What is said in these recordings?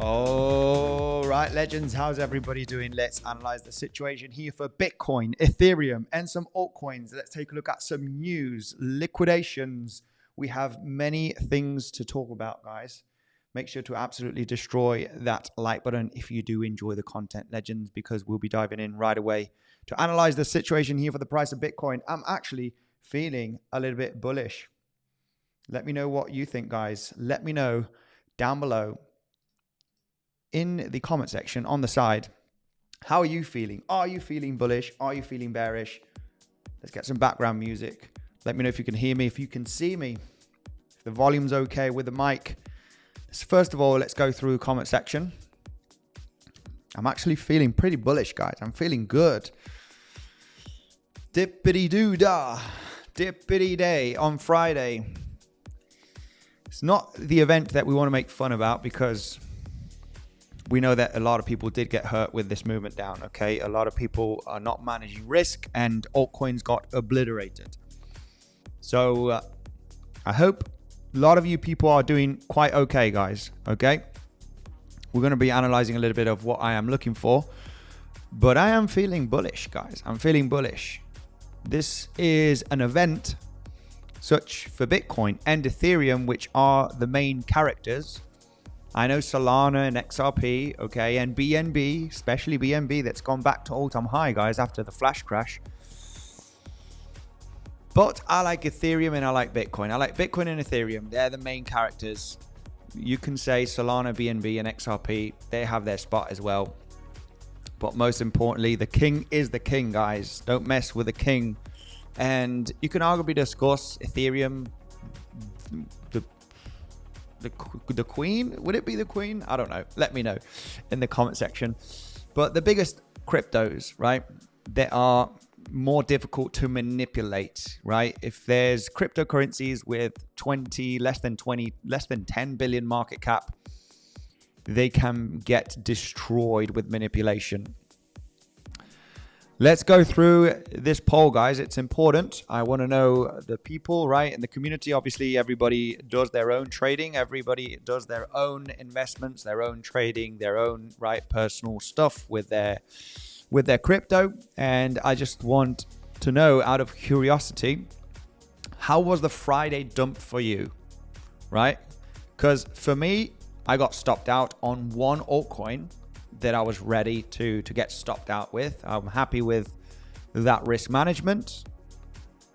All right, legends, how's everybody doing? Let's analyze the situation here for Bitcoin, Ethereum, and some altcoins. Let's take a look at some news, liquidations. We have many things to talk about, guys. Make sure to absolutely destroy that like button if you do enjoy the content, legends, because we'll be diving in right away to analyze the situation here for the price of Bitcoin. I'm actually feeling a little bit bullish. Let me know what you think, guys. Let me know down below in the comment section on the side. How are you feeling? Are you feeling bullish? Are you feeling bearish? Let's get some background music. Let me know if you can hear me, if you can see me, if the volume's okay with the mic. First of all, let's go through the comment section. I'm actually feeling pretty bullish, guys. I'm feeling good. Dippity-doo-dah. Dippity-day on Friday. It's not the event that we want to make fun about because we know that a lot of people did get hurt with this movement down, okay? A lot of people are not managing risk and altcoins got obliterated. So I hope a lot of you people are doing quite okay, guys, okay? We're going to be analyzing a little bit of what I am looking for, but I am feeling bullish, guys. I'm feeling bullish. This is an event such for Bitcoin and Ethereum, which are the main characters. I know Solana and XRP, okay, and BNB, especially BNB, that's gone back to all-time high, guys, after the flash crash. But I like Ethereum and I like Bitcoin. I like Bitcoin and Ethereum. They're the main characters. You can say Solana, BNB, and XRP, they have their spot as well. But most importantly, the king is the king, guys. Don't mess with the king. And you can arguably discuss Ethereum, the queen. Would it be the queen? I don't know. Let me know in the comment section. But the biggest cryptos, right, they are more difficult to manipulate, right? If there's cryptocurrencies with less than 10 billion market cap, they can get destroyed with manipulation. Let's go through this poll, guys. It's important. I want to know the people, right? In the community, obviously, everybody does their own trading. Everybody does their own investments, their own trading, their own, right, personal stuff with their crypto. And I just want to know, out of curiosity, how was the Friday dump for you, right? Because for me, I got stopped out on one altcoin that I was ready to get stopped out with. I'm happy with that risk management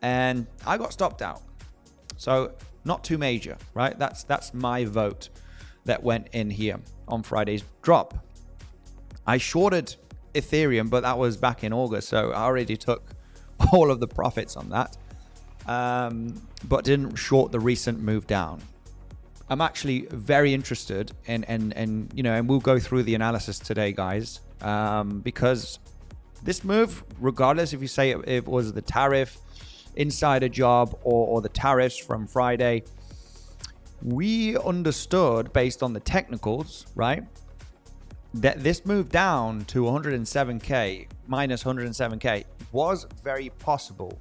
and I got stopped out. So not too major, right? That's my vote that went in here on Friday's drop. I shorted Ethereum, but that was back in August. So I already took all of the profits on that, but didn't short the recent move down. I'm actually very interested and you know, and we'll go through the analysis today, guys, because this move, regardless if you say it was the tariff insider job or the tariffs from Friday, we understood based on the technicals, right, that this move down to 107k minus 107k was very possible.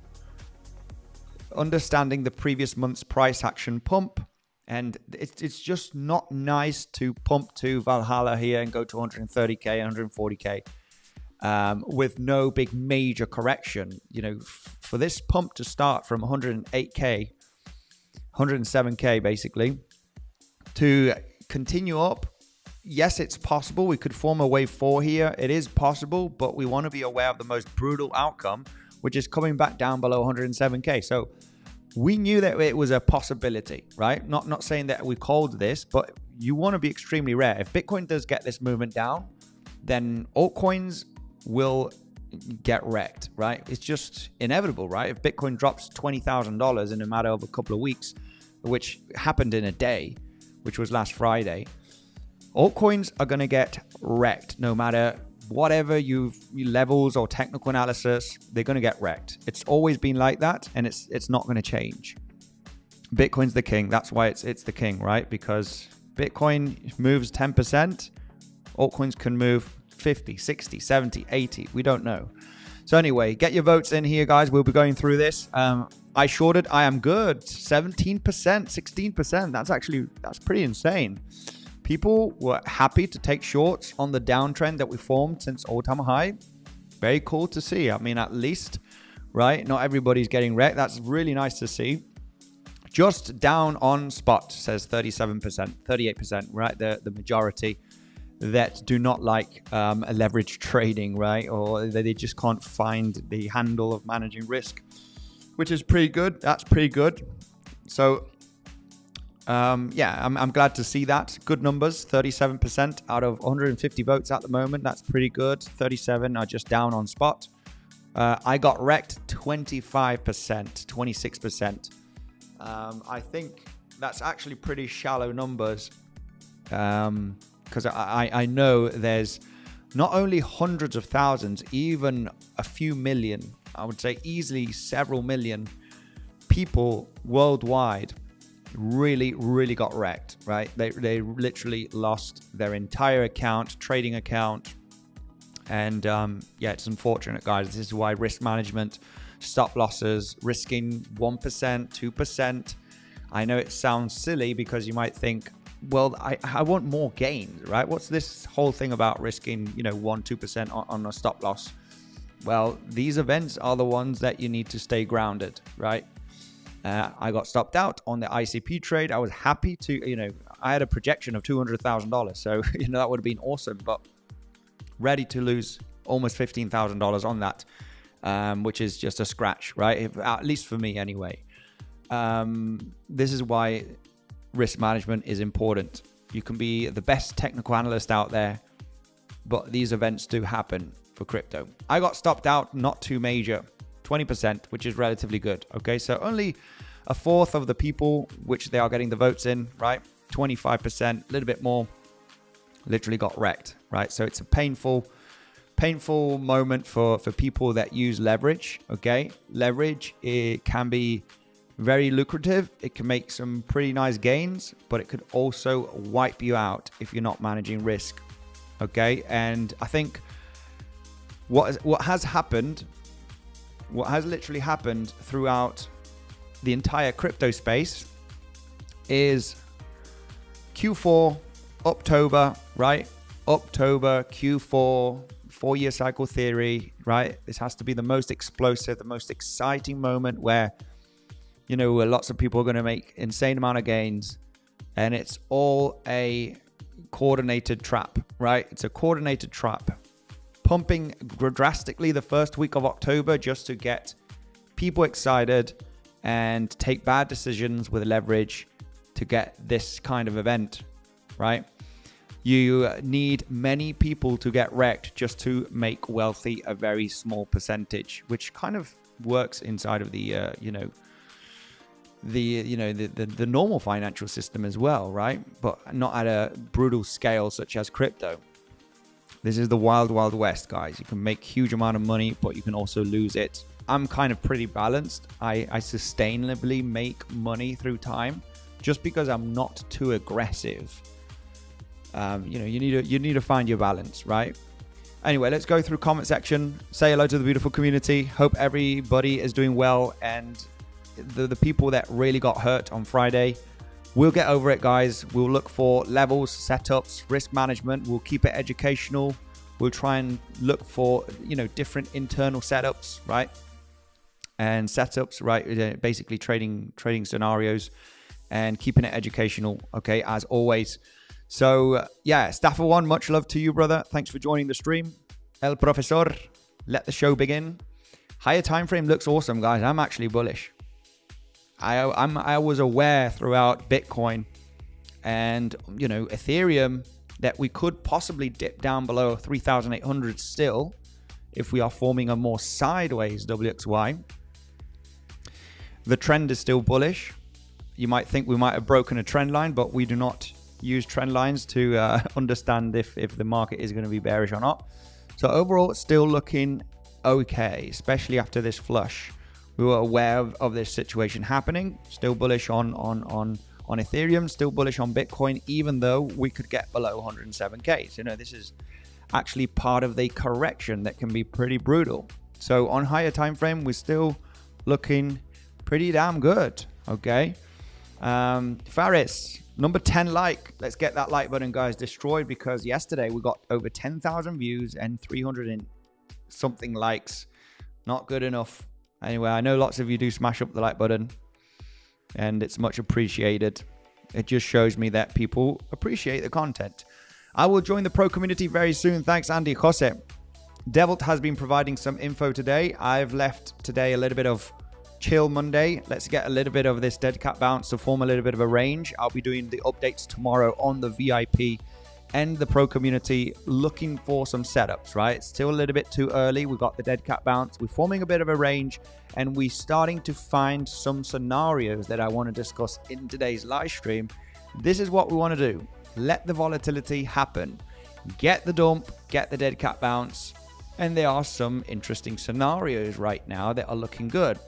Understanding the previous month's price action pump. And it's just not nice to pump to Valhalla here and go to 130k, 140k with no big major correction. You know, for this pump to start from 108k, 107k basically, to continue up, yes, it's possible. We could form a wave 4 here. It is possible, but we want to be aware of the most brutal outcome, which is coming back down below 107k. So we knew that it was a possibility, right? Not saying that we called this, but you want to be extremely rare. If Bitcoin does get this movement down, then altcoins will get wrecked, right? It's just inevitable, right? If Bitcoin drops $20,000 in a matter of a couple of weeks, which happened in a day, which was last Friday, altcoins are going to get wrecked no matter whatever you levels or technical analysis. They're going to get wrecked. It's always been like that, and it's not going to change. Bitcoin's the king. That's why it's the king, right? Because Bitcoin moves 10%. Altcoins can move 50, 60, 70, 80. We don't know. So anyway, get your votes in here, guys. We'll be going through this. I shorted. I am good. 17%, 16%. That's pretty insane. People were happy to take shorts on the downtrend that we formed since all-time high. Very cool to see. I mean, at least, right? Not everybody's getting wrecked. That's really nice to see. Just down on spot, says 37%, 38%, right? The majority that do not like a leverage trading, right? Or they just can't find the handle of managing risk, which is pretty good. That's pretty good. So, yeah, I'm glad to see that. Good numbers, 37% out of 150 votes at the moment. That's pretty good. 37 are just down on spot. I got wrecked 25%, 26%. I think that's actually pretty shallow numbers. Because I know there's not only hundreds of thousands, even a few million, I would say easily several million people worldwide really, really got wrecked, right? They literally lost their entire account, trading account. And yeah, it's unfortunate, guys. This is why risk management, stop losses, risking 1%, 2%. I know it sounds silly because you might think, well, I want more gains, right? What's this whole thing about risking, 1%, 2% on a stop loss? Well, these events are the ones that you need to stay grounded, right? I got stopped out on the ICP trade. I was happy to, I had a projection of $200,000. So, that would have been awesome, but ready to lose almost $15,000 on that, which is just a scratch, right? At least for me anyway. This is why risk management is important. You can be the best technical analyst out there, but these events do happen for crypto. I got stopped out, not too major, 20%, which is relatively good. Okay, so only a fourth of the people, which they are getting the votes in, right? 25%, a little bit more, literally got wrecked, right? So it's a painful moment for people that use leverage. Okay, leverage, it can be very lucrative. It can make some pretty nice gains, but it could also wipe you out if you're not managing risk. Okay, and I think what has literally happened throughout the entire crypto space is Q4, October, right? October, Q4, 4-year cycle theory, right? This has to be the most explosive, the most exciting moment where where lots of people are going to make insane amount of gains, and it's all a coordinated trap, right? It's a coordinated trap, pumping drastically the first week of October just to get people excited and take bad decisions with leverage to get this kind of event, right? You need many people to get wrecked just to make wealthy a very small percentage, which kind of works inside of the the normal financial system as well, right? But not at a brutal scale such as crypto. This is the wild, wild west, guys. You can make huge amount of money, but you can also lose it. I'm kind of pretty balanced. I sustainably make money through time just because I'm not too aggressive. You need to find your balance, right? Anyway, let's go through comment section. Say hello to the beautiful community. Hope everybody is doing well, and the people that really got hurt on Friday, we'll get over it, guys. We'll look for levels, setups, risk management. We'll keep it educational. We'll try and look for, different internal setups, right? And setups, right? Basically trading scenarios and keeping it educational, okay, as always. So, yeah, Staffer1, much love to you, brother. Thanks for joining the stream. El Profesor, let the show begin. Higher time frame looks awesome, guys. I'm actually bullish. I was aware throughout Bitcoin and, Ethereum that we could possibly dip down below 3,800 still if we are forming a more sideways WXY. The trend is still bullish. You might think we might have broken a trend line, but we do not use trend lines to understand if the market is going to be bearish or not. So overall, it's still looking okay, especially after this flush. We were aware of this situation happening. Still bullish on on Ethereum, still bullish on Bitcoin, even though we could get below 107K. So, this is actually part of the correction that can be pretty brutal. So on higher time frame, we're still looking pretty damn good. Okay. 𝗬𝗏, number 10 like. Let's get that like button, guys, destroyed, because yesterday we got over 10,000 views and 300 and something likes. Not good enough. Anyway, I know lots of you do smash up the like button, and it's much appreciated. It just shows me that people appreciate the content. I will join the pro community very soon. Thanks, 𝗖𝗿𝘆𝗽𝗍𝗽. 𝗬𝗏𝘆 has been providing some info today. I've left today a little bit of chill Monday. Let's get a little bit of this dead cat bounce to form a little bit of a range. I'll be doing the updates tomorrow on the VIP and the pro community, looking for some setups, right? It's still a little bit too early. We've got the dead cat bounce. We're forming a bit of a range, and we're starting to find some scenarios that I want to discuss in today's live stream. This is what we want to do. Let the volatility happen. Get the dump, get the dead cat bounce. And there are some interesting scenarios right now that are looking good.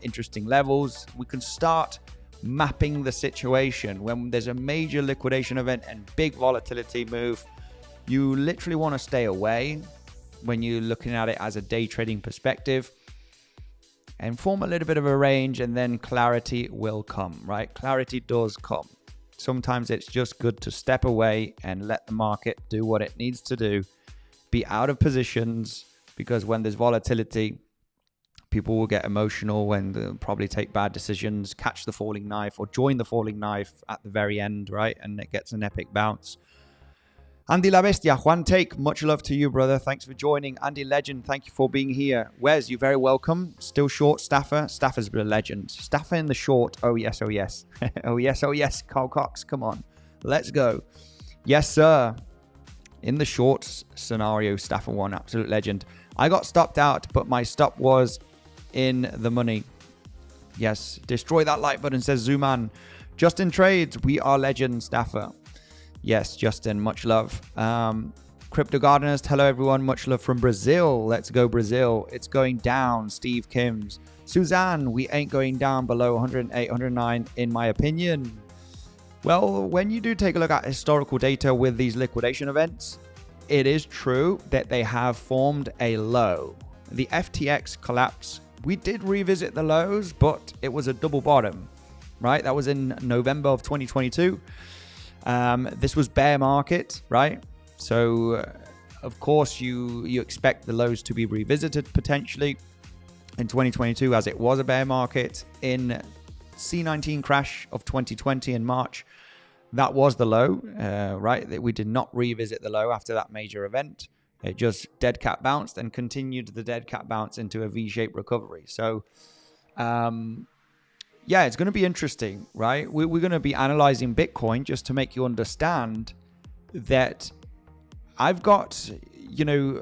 Interesting levels. We can start mapping the situation. When there's a major liquidation event and big volatility move, you literally want to stay away when you're looking at it as a day trading perspective, and form a little bit of a range, and then clarity will come, right? Clarity does come. Sometimes it's just good to step away and let the market do what it needs to do. Be out of positions, because when there's volatility, people will get emotional and they'll probably take bad decisions, catch the falling knife, or join the falling knife at the very end, right? And it gets an epic bounce. Andy La Bestia, Juan Take, much love to you, brother. Thanks for joining. Andy Legend, thank you for being here. Wes, you're very welcome. Still short, Staffer. Staffer's been a legend. Staffer in the short. Oh, yes, oh, yes. Oh, yes, oh, yes. Carl Cox, come on. Let's go. Yes, sir. In the short scenario, Staffer one, absolute legend. I got stopped out, but my stop was in the money. Yes, destroy that like button, says Zuman. Justin Trades, we are legends, Staffer. Yes, Justin, much love. Crypto Gardeners, hello everyone, much love from Brazil. Let's go Brazil. It's going down, Steve Kims. Suzanne, we ain't going down below 108, 109 in my opinion. Well, when you do take a look at historical data with these liquidation events, it is true that they have formed a low. The FTX collapse, we did revisit the lows, but it was a double bottom, right? That was in November of 2022. This was bear market, right? So, of course, you expect the lows to be revisited potentially in 2022, as it was a bear market. In C19 crash of 2020 in March, that was the low, right? We did not revisit the low after that major event. It just dead cat bounced and continued the dead cat bounce into a V-shaped recovery. So, yeah, it's going to be interesting, right? We're going to be analyzing Bitcoin just to make you understand that I've got,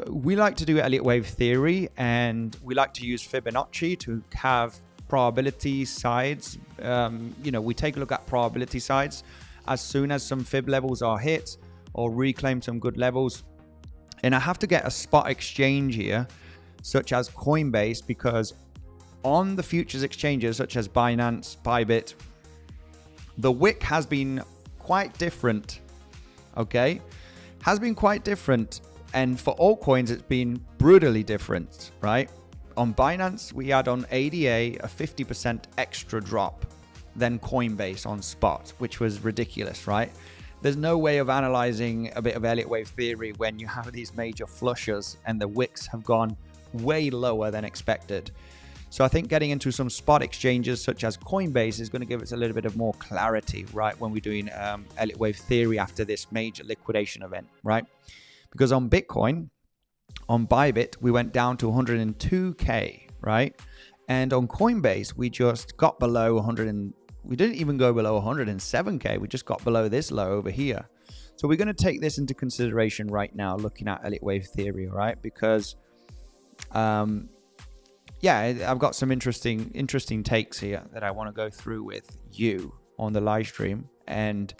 we like to do Elliott wave theory, and we like to use Fibonacci to have probability sides. We take a look at probability sides as soon as some fib levels are hit or reclaim some good levels. And I have to get a spot exchange here, such as Coinbase, because on the futures exchanges such as Binance, Bybit, the wick has been quite different, okay? Has been quite different. And for altcoins, it's been brutally different, right? On Binance, we had on ADA a 50% extra drop than Coinbase on spot, which was ridiculous, right? There's no way of analyzing a bit of Elliott wave theory when you have these major flushes and the wicks have gone way lower than expected. So I think getting into some spot exchanges such as Coinbase is going to give us a little bit of more clarity, right? When we're doing Elliott wave theory after this major liquidation event, right? Because on Bitcoin, on Bybit, we went down to 102K, right? And on Coinbase, we just got below 100. We didn't even go below 107K. We just got below this low over here. So we're going to take this into consideration right now, looking at Elliott wave theory, right? Because, yeah, I've got some interesting takes here that I want to go through with you on the live stream. And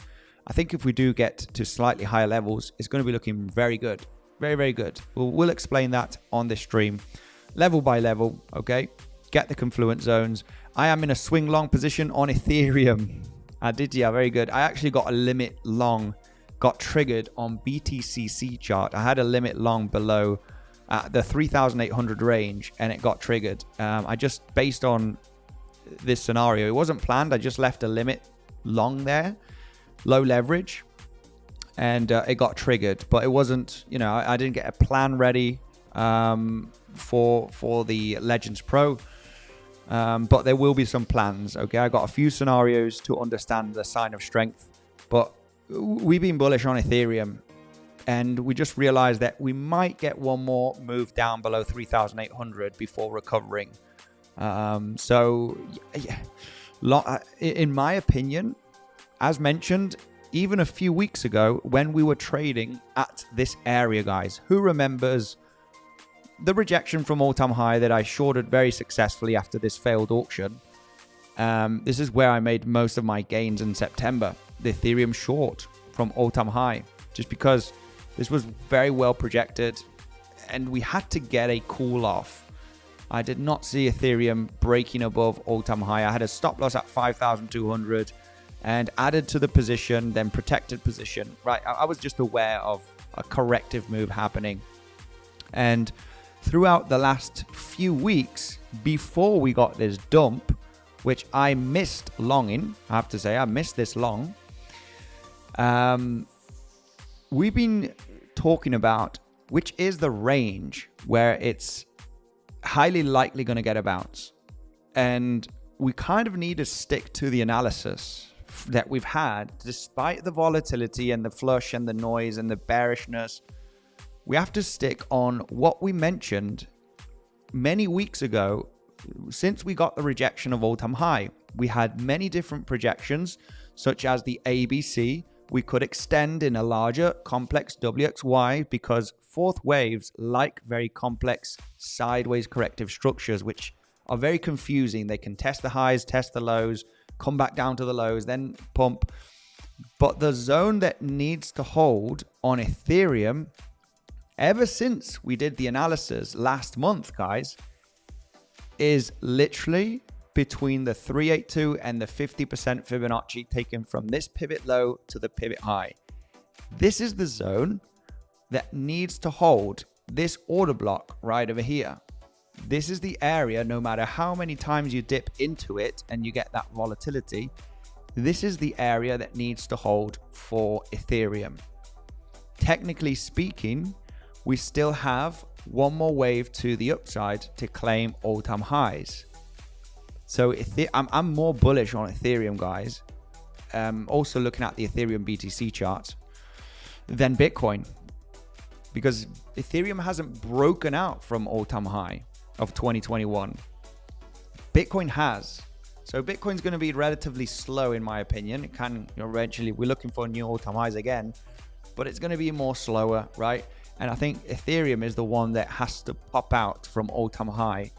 I think if we do get to slightly higher levels, it's going to be looking very good. Very, very good. We'll explain that on this stream, level by level, okay? Get the confluence zones. I am in a swing long position on Ethereum. I did, yeah, very good. I actually got a limit long, got triggered on BTCC chart. I had a limit long below the 3,800 range, and it got triggered. I just, based on this scenario, it wasn't planned. I just left a limit long there, low leverage, and it got triggered. But it wasn't, you know, I didn't get a plan ready for the Legends Pro. But there will be some plans. Okay, I got a few scenarios to understand the sign of strength, but we've been bullish on Ethereum, and we just realized that we might get one more move down below 3,800 before recovering. So yeah, in my opinion, as mentioned, even a few weeks ago when we were trading at this area, guys, who remembers the rejection from all-time high that I shorted very successfully after this failed auction? This is where I made most of my gains in September, the Ethereum short from all-time high, just because this was very well projected and we had to get a cool off. I did not see Ethereum breaking above all-time high. I had a stop loss at 5,200 and added to the position, then protected position, right? I was just aware of a corrective move happening. And throughout the last few weeks, before we got this dump, which I missed long in, I have to say, I missed this long. We've been talking about which is the range where it's highly likely going to get a bounce. And we kind of need to stick to the analysis that we've had, despite the volatility and the flush and the noise and the bearishness. We have to stick on what we mentioned many weeks ago. Since we got the rejection of all-time high, we had many different projections, such as the ABC. We could extend in a larger complex WXY because fourth waves like very complex sideways corrective structures, which are very confusing. They can test the highs, test the lows, come back down to the lows, then pump. But the zone that needs to hold on Ethereum, ever since we did the analysis last month, guys, is literally between the 382 and the 50% Fibonacci taken from this pivot low to the pivot high. This is the zone that needs to hold this order block right over here. This is the area, no matter how many times you dip into it and you get that volatility, this is the area that needs to hold for Ethereum. Technically speaking, we still have one more wave to the upside to claim all-time highs. So I'm more bullish on Ethereum, guys. Also looking at the Ethereum BTC chart than Bitcoin, because Ethereum hasn't broken out from all-time high of 2021. Bitcoin has. So Bitcoin's going to be relatively slow, in my opinion. It can eventually, we're looking for new all-time highs again, but it's going to be more slower, right? And I think Ethereum is the one that has to pop out from all-time high,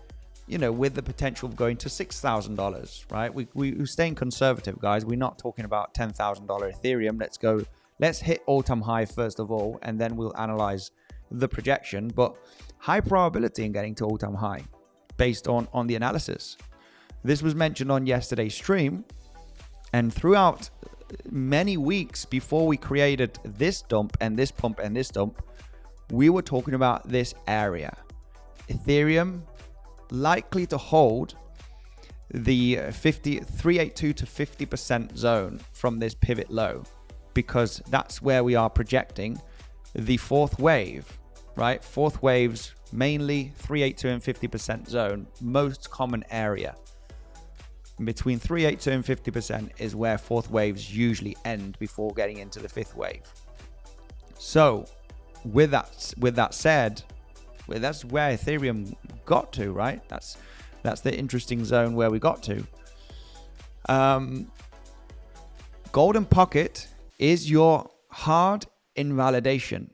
you know, with the potential of going to $6,000, right? We're staying conservative, guys. We're not talking about $10,000 Ethereum. Let's hit all-time high first of all, and then we'll analyze the projection. But high probability in getting to all-time high based on the analysis. This was mentioned on yesterday's stream, and throughout many weeks before we created this dump and this pump and this dump, we were talking about this area. Ethereum likely to hold the 382 to 50% zone from this pivot low, because that's where we are projecting the fourth wave, right? Fourth waves, mainly 382 and 50% zone, most common area. Between 382 and 50% is where fourth waves usually end before getting into the fifth wave. So with that said, that's where Ethereum got to, right? That's the interesting zone where we got to. Golden pocket is your hard invalidation.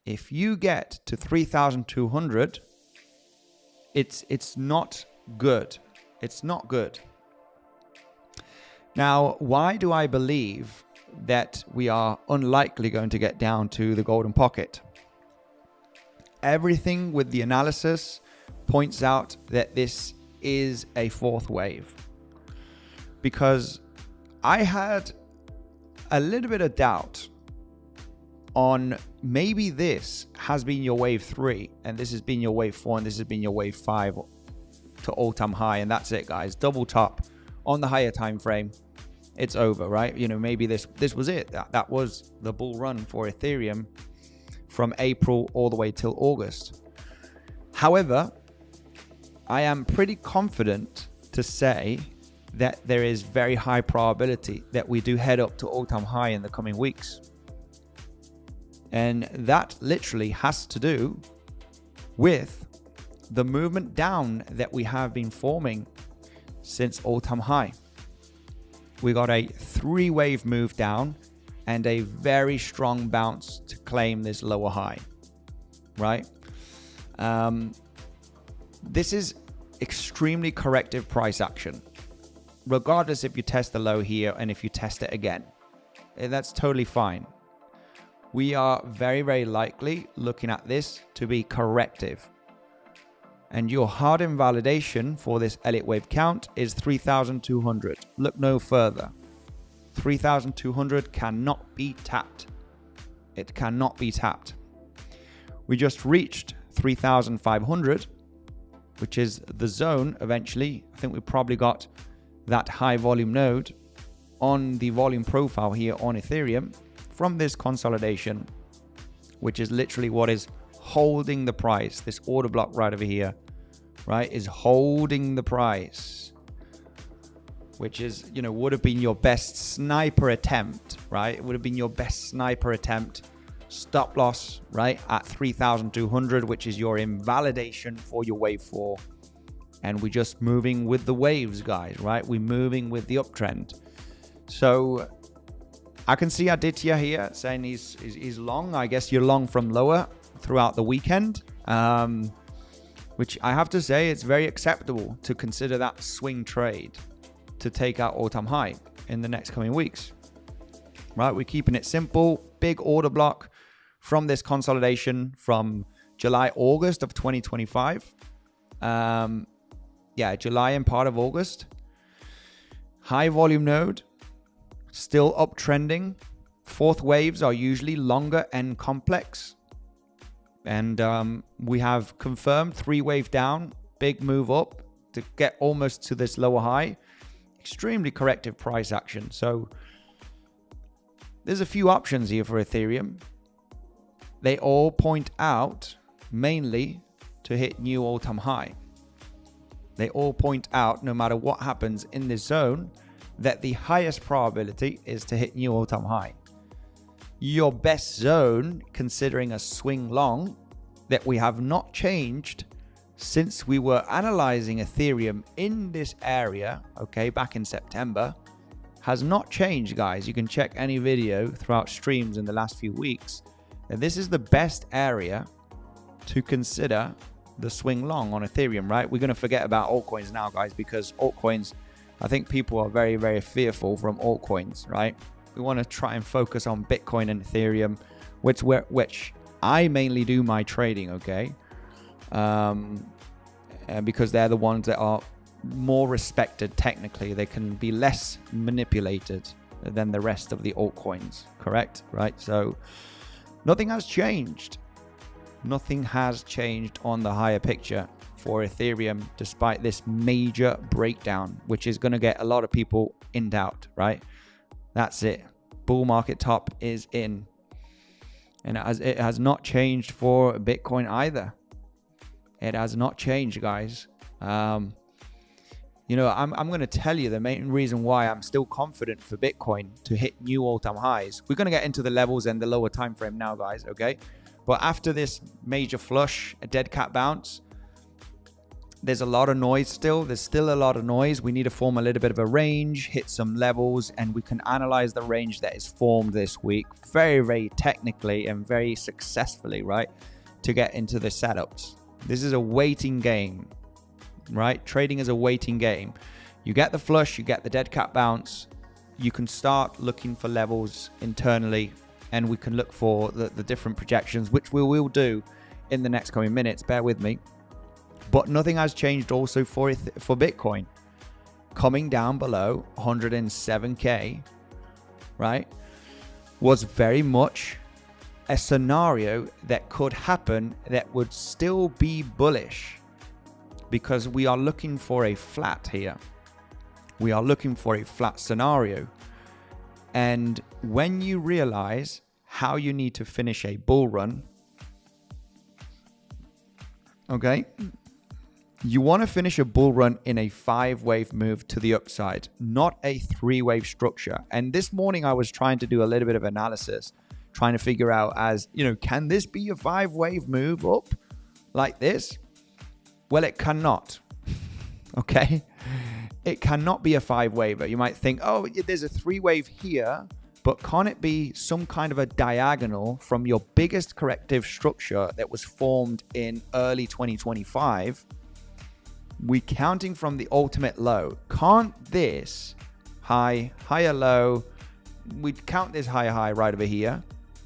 If you get to 3,200, it's not good. It's not good. Now, why do I believe that we are unlikely going to get down to the golden pocket? Everything with the analysis points out that this is a fourth wave, because I had a little bit of doubt on maybe this has been your wave 3 and this has been your wave 4 and this has been your wave 5 to all-time high, and that's it, guys. Double top on the higher time frame. It's over, right? You know, maybe this was it. That was the bull run for Ethereum from April all the way till August. However, I am pretty confident to say that there is very high probability that we do head up to all-time high in the coming weeks. And that literally has to do with the movement down that we have been forming since all-time high. We got a 3-wave move down and a very strong bounce to claim this lower high, right? This is extremely corrective price action, regardless if you test the low here and if you test it again. That's totally fine. We are very, very likely looking at this to be corrective. And your hard invalidation for this Elliott wave count is 3,200. Look no further. 3,200 cannot be tapped. It cannot be tapped. We just reached 3,500, which is the zone eventually. I think we probably got that high volume node on the volume profile here on Ethereum from this consolidation, which is literally what is holding the price. This order block right over here, right, is holding the price, which is, you know, would have been your best sniper attempt, right? It would have been your best sniper attempt. Stop loss, right, at 3,200, which is your invalidation for your wave 4. And we're just moving with the waves, guys, right? We're moving with the uptrend. So I can see Aditya here saying he's long. I guess you're long from lower throughout the weekend, which I have to say it's very acceptable to consider that swing trade to take out all-time high in the next coming weeks, right? We're keeping it simple. Big order block from this consolidation from July, August of 2025. July and part of August. High volume node, still uptrending. Fourth waves are usually longer and complex. And we have confirmed 3-wave down, big move up to get almost to this lower high. Extremely corrective price action. So there's a few options here for Ethereum. They all point out mainly to hit new all-time high. They all point out, no matter what happens in this zone, that the highest probability is to hit new all-time high. Your best zone, considering a swing long that we have not changed since we were analyzing Ethereum in this area, okay, back in September, has not changed, guys. You can check any video throughout streams in the last few weeks. And this is the best area to consider the swing long on Ethereum, right? We're going to forget about altcoins now, guys, because altcoins, I think people are very, very fearful from altcoins, right? We want to try and focus on Bitcoin and Ethereum, which I mainly do my trading, okay? Because they're the ones that are more respected technically. They can be less manipulated than the rest of the altcoins, correct? Right? So nothing has changed. Nothing has changed on the higher picture for Ethereum, despite this major breakdown, which is going to get a lot of people in doubt, right? That's it. Bull market top is in. And it has not changed for Bitcoin either. It has not changed, guys. I'm going to tell you the main reason why I'm still confident for Bitcoin to hit new all-time highs. We're going to get into the levels and the lower time frame now, guys, okay? But after this major flush, a dead cat bounce, there's a lot of noise still. There's still a lot of noise. We need to form a little bit of a range, hit some levels, and we can analyze the range that is formed this week very, very technically and very successfully, right? To get into the setups. This is a waiting game, right? Trading is a waiting game. You get the flush, you get the dead cat bounce. You can start looking for levels internally, and we can look for the different projections, which we will do in the next coming minutes. Bear with me. But nothing has changed also for Bitcoin. coming down below 107K, right, was very much a scenario that could happen that would still be bullish, because we are looking for a flat here. We are looking for a flat scenario. And when you realize how you need to finish a bull run, okay, you want to finish a bull run in a 5-wave move to the upside, not a 3-wave structure. And this morning I was trying to do a little bit of analysis, trying to figure out, as you know, can this be a 5-wave move up like this? Well, it cannot. Okay, it cannot be a 5-waver. You might think, oh, there's a 3-wave here, but can it be some kind of a diagonal from your biggest corrective structure that was formed in early 2025? We counting from the ultimate low. Can't this high, higher low, we'd count this higher high right over here,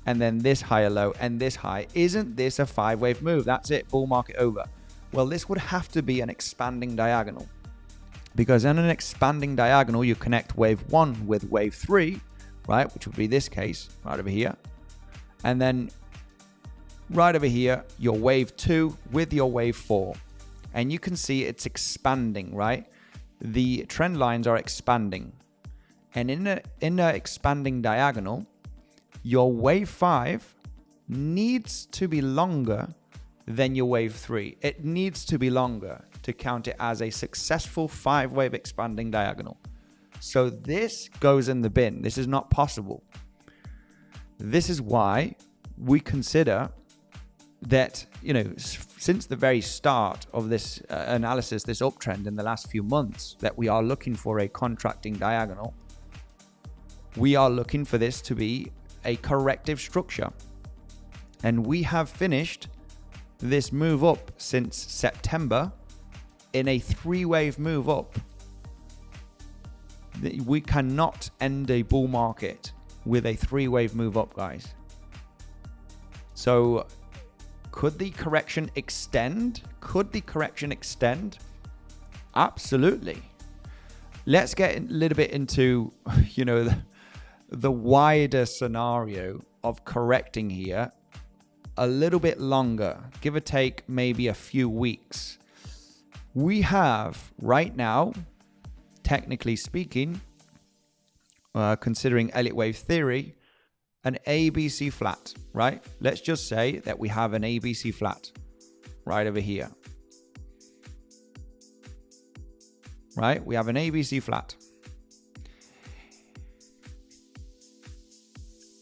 and then this higher low and this high. Isn't this a 5-wave move? That's it, bull market over. Well, this would have to be an expanding diagonal, because in an expanding diagonal, you connect wave 1 with wave 3, right? Which would be this case right over here. And then right over here, your wave 2 with your wave 4. And you can see it's expanding, right? The trend lines are expanding. And in a expanding diagonal, your wave 5 needs to be longer than your wave 3. It needs to be longer to count it as a successful 5-wave expanding diagonal. So this goes in the bin. This is not possible. This is why we consider that, you know, since the very start of this analysis, this uptrend in the last few months, that we are looking for a contracting diagonal. We are looking for this to be a corrective structure. And we have finished this move up since September in a 3-wave move up. We cannot end a bull market with a 3-wave move up, guys. So could the correction extend? Could the correction extend? Absolutely. Let's get a little bit into, you know, the wider scenario of correcting here a little bit longer, give or take maybe a few weeks. We have right now, technically speaking, considering Elliott wave theory, an ABC flat, right? Let's just say that we have an ABC flat right over here. Right? We have an ABC flat.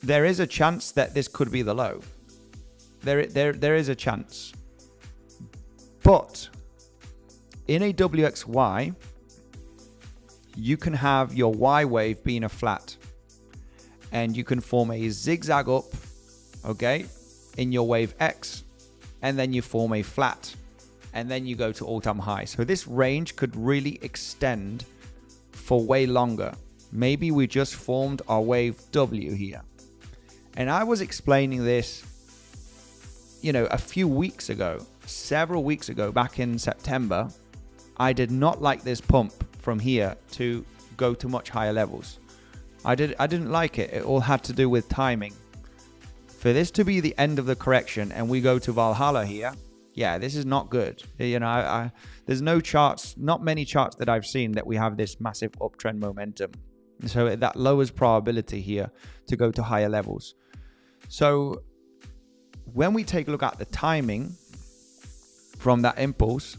There is a chance that this could be the low. There is a chance. But in a WXY, you can have your Y wave being a flat, and you can form a zigzag up, okay, in your wave X, and then you form a flat, and then you go to all-time high. So this range could really extend for way longer. Maybe we just formed our wave W here. And I was explaining this, you know, a few weeks ago, several weeks ago, back in September. I did not like this pump from here to go to much higher levels. I didn't like it. It all had to do with timing. For this to be the end of the correction and we go to Valhalla here, yeah, this is not good. You know, there's no charts, not many charts that I've seen that we have this massive uptrend momentum. So that lowers probability here to go to higher levels. So when we take a look at the timing from that impulse,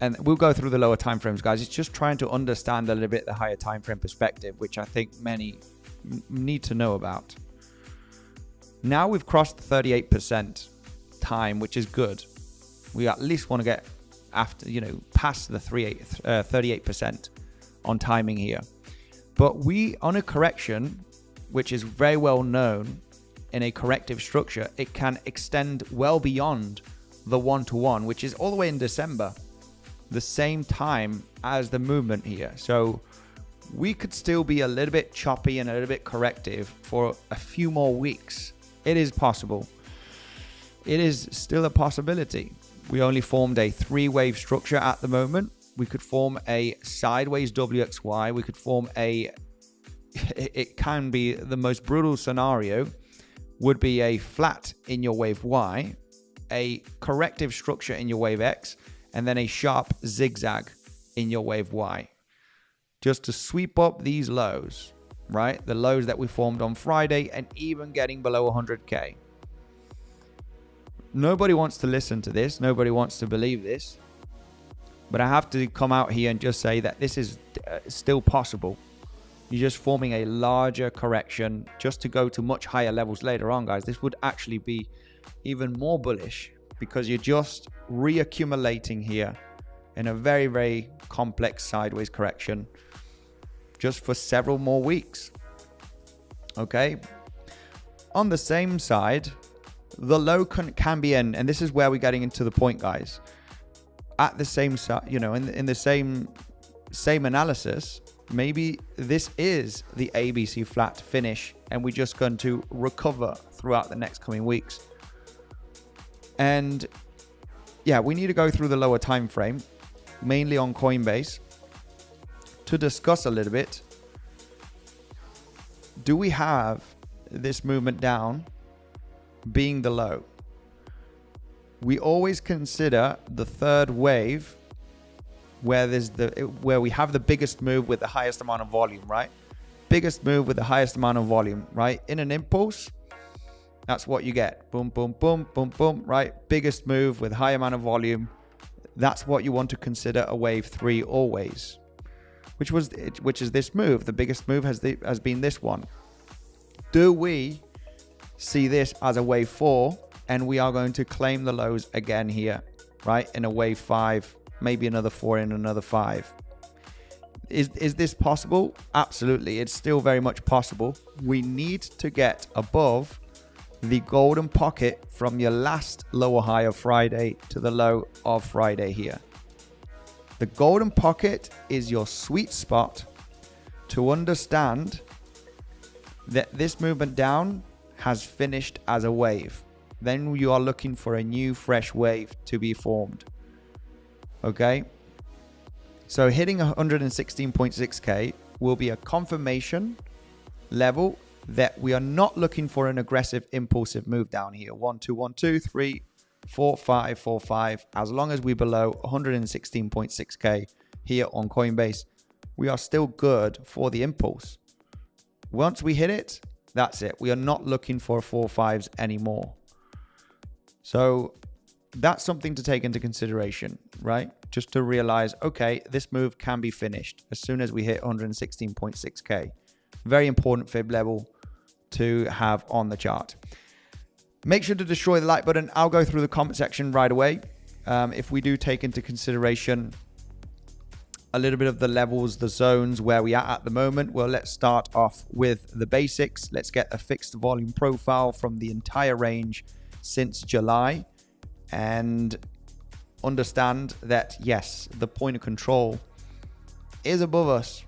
and we'll go through the lower time frames, guys. It's just trying to understand a little bit the higher time frame perspective, which I think many need to know about. Now we've crossed 38% time, which is good. We at least want to get after, you know, past the 38% on timing here. But we, on a correction, which is very well known in a corrective structure, it can extend well beyond the 1-to-1, which is all the way in December, the same time as the movement here. So we could still be a little bit choppy and a little bit corrective for a few more weeks. It is possible. It is still a possibility. We only formed a 3-wave structure at the moment. We could form a sideways WXY. We could form it can be the most brutal scenario would be a flat in your wave Y, a corrective structure in your wave X, and then a sharp zigzag in your wave Y. Just to sweep up these lows, right? The lows that we formed on Friday and even getting below 100K. Nobody wants to listen to this. Nobody wants to believe this. But I have to come out here and just say that this is still possible. You're just forming a larger correction just to go to much higher levels later on, guys. This would actually be even more bullish because you're just reaccumulating here in a very, very complex sideways correction just for several more weeks. Okay. On the same side, the low can be in, and this is where we're getting into the point, guys. At the same side, you know, in the same analysis, maybe this is the ABC flat finish and we're just going to recover throughout the next coming weeks. And yeah, we need to go through the lower time frame, mainly on Coinbase, to discuss a little bit. Do we have this movement down being the low? We always consider the third wave where we have the biggest move with the highest amount of volume, right? Biggest move with the highest amount of volume, right? In an impulse, that's what you get. Boom, boom, boom, boom, boom, right? Biggest move with high amount of volume. That's what you want to consider a wave 3 always, which is this move. The biggest move has been this one. Do we see this as a wave 4 and we are going to claim the lows again here, right? In a wave 5, maybe another 4 and another 5. Is this possible? Absolutely. It's still very much possible. We need to get above the golden pocket from your last lower high of Friday to the low of Friday here. The golden pocket is your sweet spot to understand that this movement down has finished as a wave. Then you are looking for a new fresh wave to be formed. Okay, so hitting 116.6K will be a confirmation level that we are not looking for an aggressive impulsive move down here. 1 2 1 2 3 4 5 4 5. As long as we're below 116.6K here on Coinbase, we are still good for the impulse. Once we hit it, that's it. We are not looking for 4/5s anymore. So that's something to take into consideration, right? Just to realize, okay, this move can be finished as soon as we hit 116.6K. Very important fib level to have on the chart. Make sure to destroy the like button. I'll go through the comment section right away. If we do take into consideration a little bit of the levels, the zones where we are at the moment, well, let's start off with the basics. Let's get a fixed volume profile from the entire range since July and understand that, yes, the point of control is above us.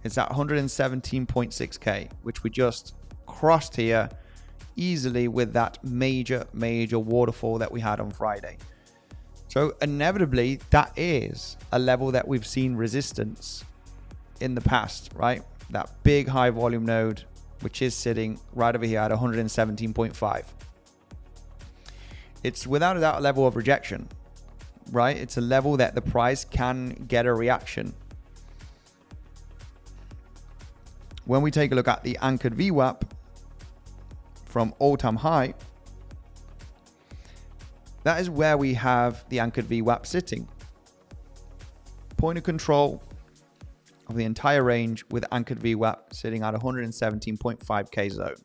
It's at 117.6K, which we just crossed here easily with that major waterfall that we had on Friday. So inevitably, that is a level that we've seen resistance in the past, right? That big high volume node, which is sitting right over here at 117.5. It's without a doubt a level of rejection, right? It's a level that the price can get a reaction. When we take a look at the anchored VWAP from all-time high, that is where we have the anchored VWAP sitting. Point of control of the entire range with anchored VWAP sitting at 117.5K zone.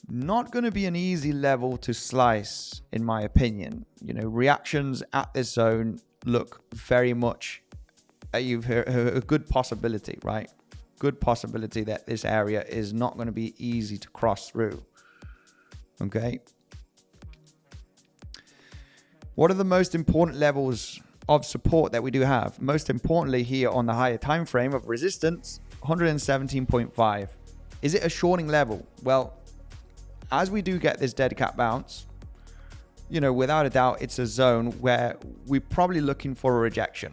Not going to be an easy level to slice, in my opinion. You know, reactions at this zone look very much a good possibility, right? Good possibility that this area is not going to be easy to cross through. Okay. What are the most important levels of support that we do have? Most importantly here on the higher time frame of resistance, 117.5. Is it a shorting level? Well, as we do get this dead cat bounce, you know, without a doubt, it's a zone where we're probably looking for a rejection.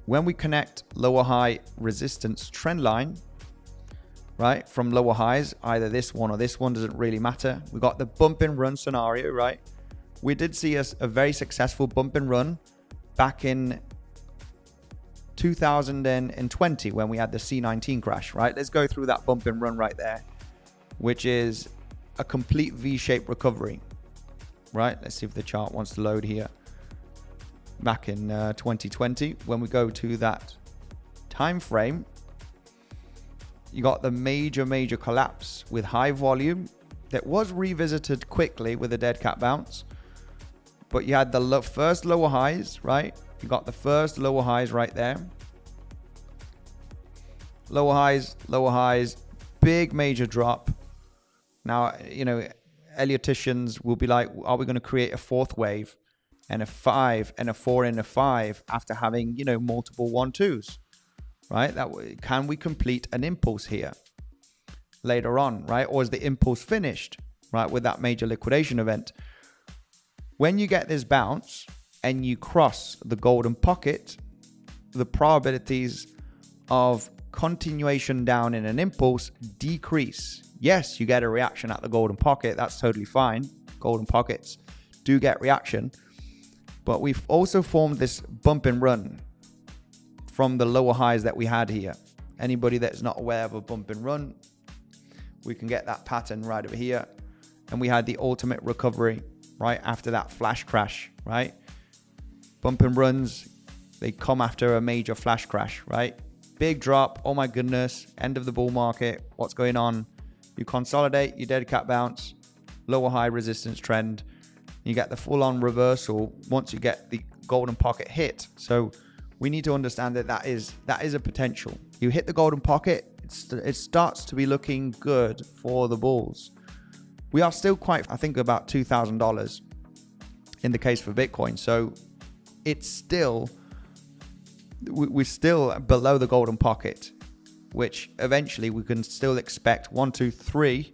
When we connect lower high resistance trend line, right, from lower highs, either this one or this one, doesn't really matter. We got the bump and run scenario, right? We did see a very successful bump and run back in 2020 when we had the C19 crash, right? Let's go through that bump and run right there, which is a complete V-shaped recovery, right? Let's see if the chart wants to load here. Back in 2020, when we go to that time frame, you got the major collapse with high volume that was revisited quickly with a dead cat bounce. But you had the first lower highs, right? You got the first lower highs right there. Lower highs, big major drop. Now, you know, Ellioticians will be like, are we going to create a fourth wave and a 5 and a 4 and a 5 after having, you know, multiple 1-2s, right? Can we complete an impulse here later on, right? Or is the impulse finished, right, with that major liquidation event? When you get this bounce and you cross the golden pocket, the probabilities of continuation down in an impulse decrease. Yes, you get a reaction at the golden pocket. That's totally fine. Golden pockets do get reaction. But we've also formed this bump and run from the lower highs that we had here. Anybody that's not aware of a bump and run, we can get that pattern right over here. And we had the ultimate recovery right after that flash crash, right? Bump and runs, they come after a major flash crash, right? Big drop, oh my goodness, end of the bull market, what's going on? You consolidate, you dead cat bounce, lower high resistance trend, you get the full-on reversal once you get the golden pocket hit. So we need to understand that is a potential. You hit the golden pocket, it starts to be looking good for the bulls. We are still quite, I think, about $2,000 in the case for Bitcoin. So it's still, we're still below the golden pocket, which eventually we can still expect 1, 2, 3,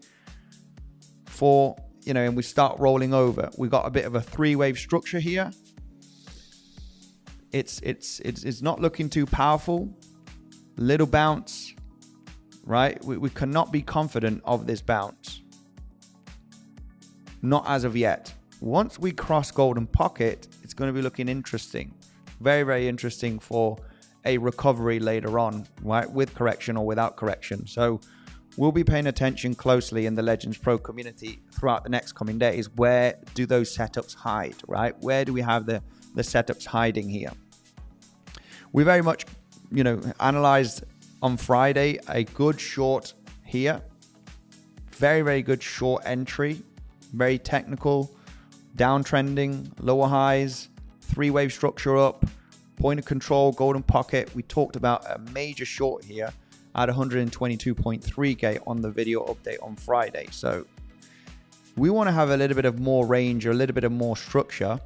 4, you know, and we start rolling over. We got a bit of a 3-wave structure here. It's not looking too powerful. Little bounce, right? We cannot be confident of this bounce. Not as of yet. Once we cross golden pocket, it's going to be looking interesting. Very, very interesting for a recovery later on, right? With correction or without correction. So we'll be paying attention closely in the Legends Pro community throughout the next coming days. Where do those setups hide, right? Where do we have the setups hiding here? We very much, you know, analyzed on Friday a good short here. Very, very good short entry. Very technical, downtrending, lower highs, 3-wave structure up, point of control, golden pocket. We talked about a major short here at 122.3K on the video update on Friday. So we want to have a little bit of more range or a little bit of more structure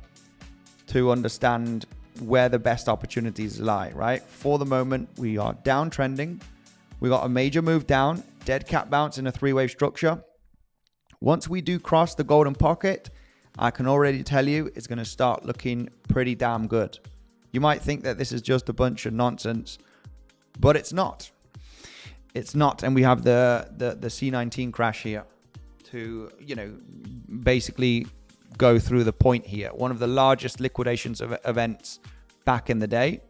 to understand where the best opportunities lie, right? For the moment, we are downtrending. We got a major move down, dead cat bounce in a 3-wave structure. Once we do cross the golden pocket, I can already tell you it's going to start looking pretty damn good. You might think that this is just a bunch of nonsense, but it's not. It's not. And we have the C19 crash here to, you know, basically go through the point here. One of the largest liquidations of events back in the day.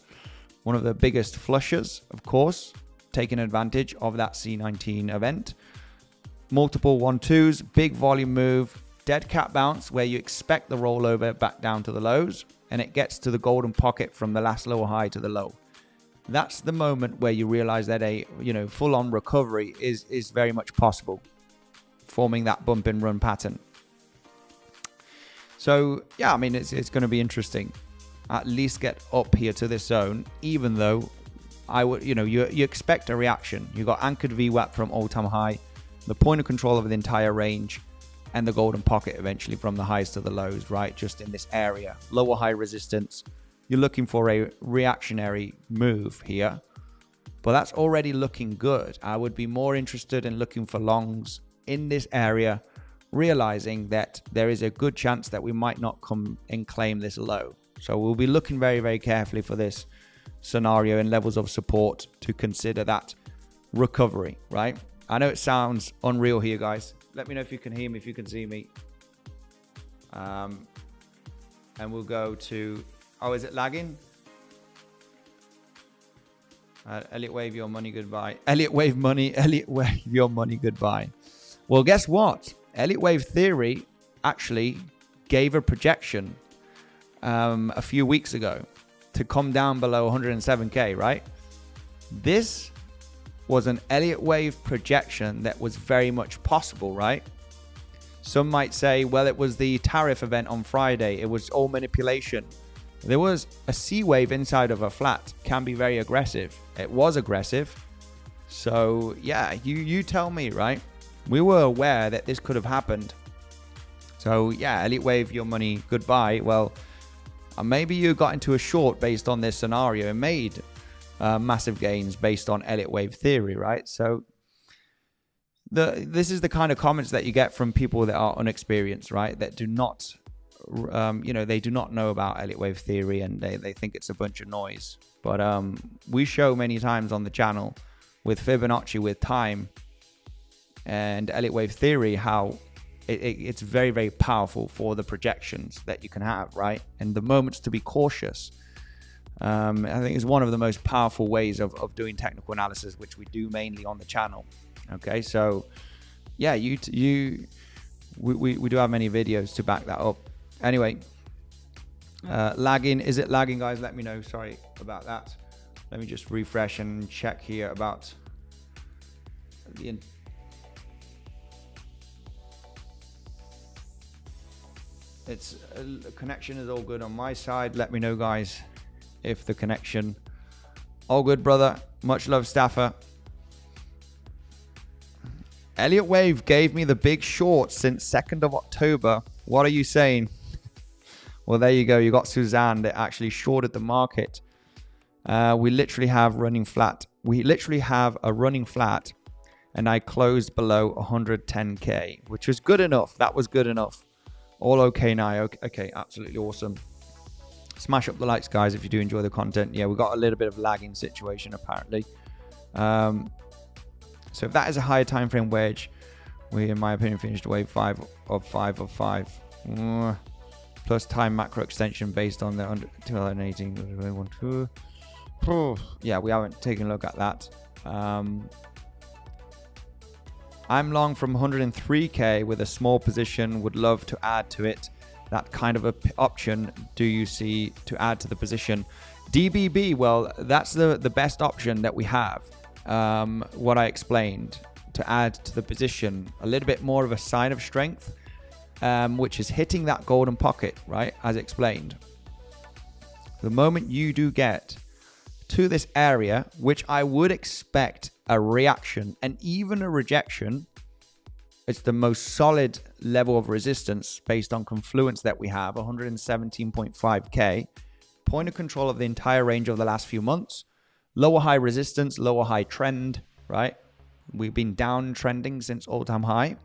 One of the biggest flushes, of course, taking advantage of that C19 event. Multiple 1-2s, big volume move, dead cat bounce where you expect the rollover back down to the lows, and it gets to the golden pocket from the last lower high to the low. That's the moment where you realize that a, you know, full-on recovery is very much possible, forming that bump and run pattern. So yeah, I mean, it's going to be interesting. At least get up here to this zone, even though I would, you know, you expect a reaction. You got anchored VWAP from all-time high, the point of control of the entire range, and the golden pocket eventually from the highs to the lows, right? Just in this area. Lower high resistance. You're looking for a reactionary move here, but that's already looking good. I would be more interested in looking for longs in this area, realizing that there is a good chance that we might not come and claim this low. So we'll be looking very, very carefully for this scenario and levels of support to consider that recovery, right? I know it sounds unreal here, guys. Let me know if you can hear me, if you can see me. And we'll go to, oh, is it lagging? Elliott wave your money goodbye. Elliott wave money, Elliott wave your money goodbye. Well, guess what? Elliott wave theory actually gave a projection a few weeks ago to come down below 107K, right? This was an Elliott wave projection that was very much possible, right? Some might say, well, it was the tariff event on Friday. It was all manipulation. There was a C wave inside of a flat. Can be very aggressive. It was aggressive. So yeah, you tell me, right? We were aware that this could have happened. So yeah, Elliott wave your money goodbye. Well, maybe you got into a short based on this scenario and made massive gains based on Elliott wave theory, right? So this is the kind of comments that you get from people that are unexperienced, right? That do not, they do not know about Elliott wave theory, and they think it's a bunch of noise. But we show many times on the channel with Fibonacci, with time, and Elliott wave theory how it's very, very powerful for the projections that you can have, right? And the moments to be cautious. I think is one of the most powerful ways of doing technical analysis, which we do mainly on the channel. Okay, so yeah, we do have many videos to back that up. Anyway, lagging, is it lagging, guys? Let me know. Sorry about that. Let me just refresh and check here about the connection is all good on my side. Let me know, guys, if the connection all good, brother. Much love, Staffer. Elliott wave gave me the big short since 2nd of October. What are you saying? Well, there you go. You got Suzanne that actually shorted the market. We literally have running flat. We literally have a running flat, and I closed below 110K, which was good enough. That was good enough. All okay now. Okay, absolutely awesome. Smash up the likes, guys, if you do enjoy the content. Yeah, we got a little bit of lagging situation apparently. So if that is a higher time frame wedge, we, in my opinion, finished wave 5 of 5 of 5. Plus time macro extension based on the 2018. Yeah, we haven't taken a look at that. I'm long from 103K with a small position. Would love to add to it. That kind of a option do you see to add to the position? DBB, well, that's the best option that we have. What I explained to add to the position, a little bit more of a sign of strength, which is hitting that golden pocket, right? As explained. The moment you do get to this area, which I would expect a reaction and even a rejection, it's the most solid level of resistance based on confluence that we have, 117.5K. Point of control of the entire range of the last few months. Lower high resistance, lower high trend, right? We've been down trending since all-time high.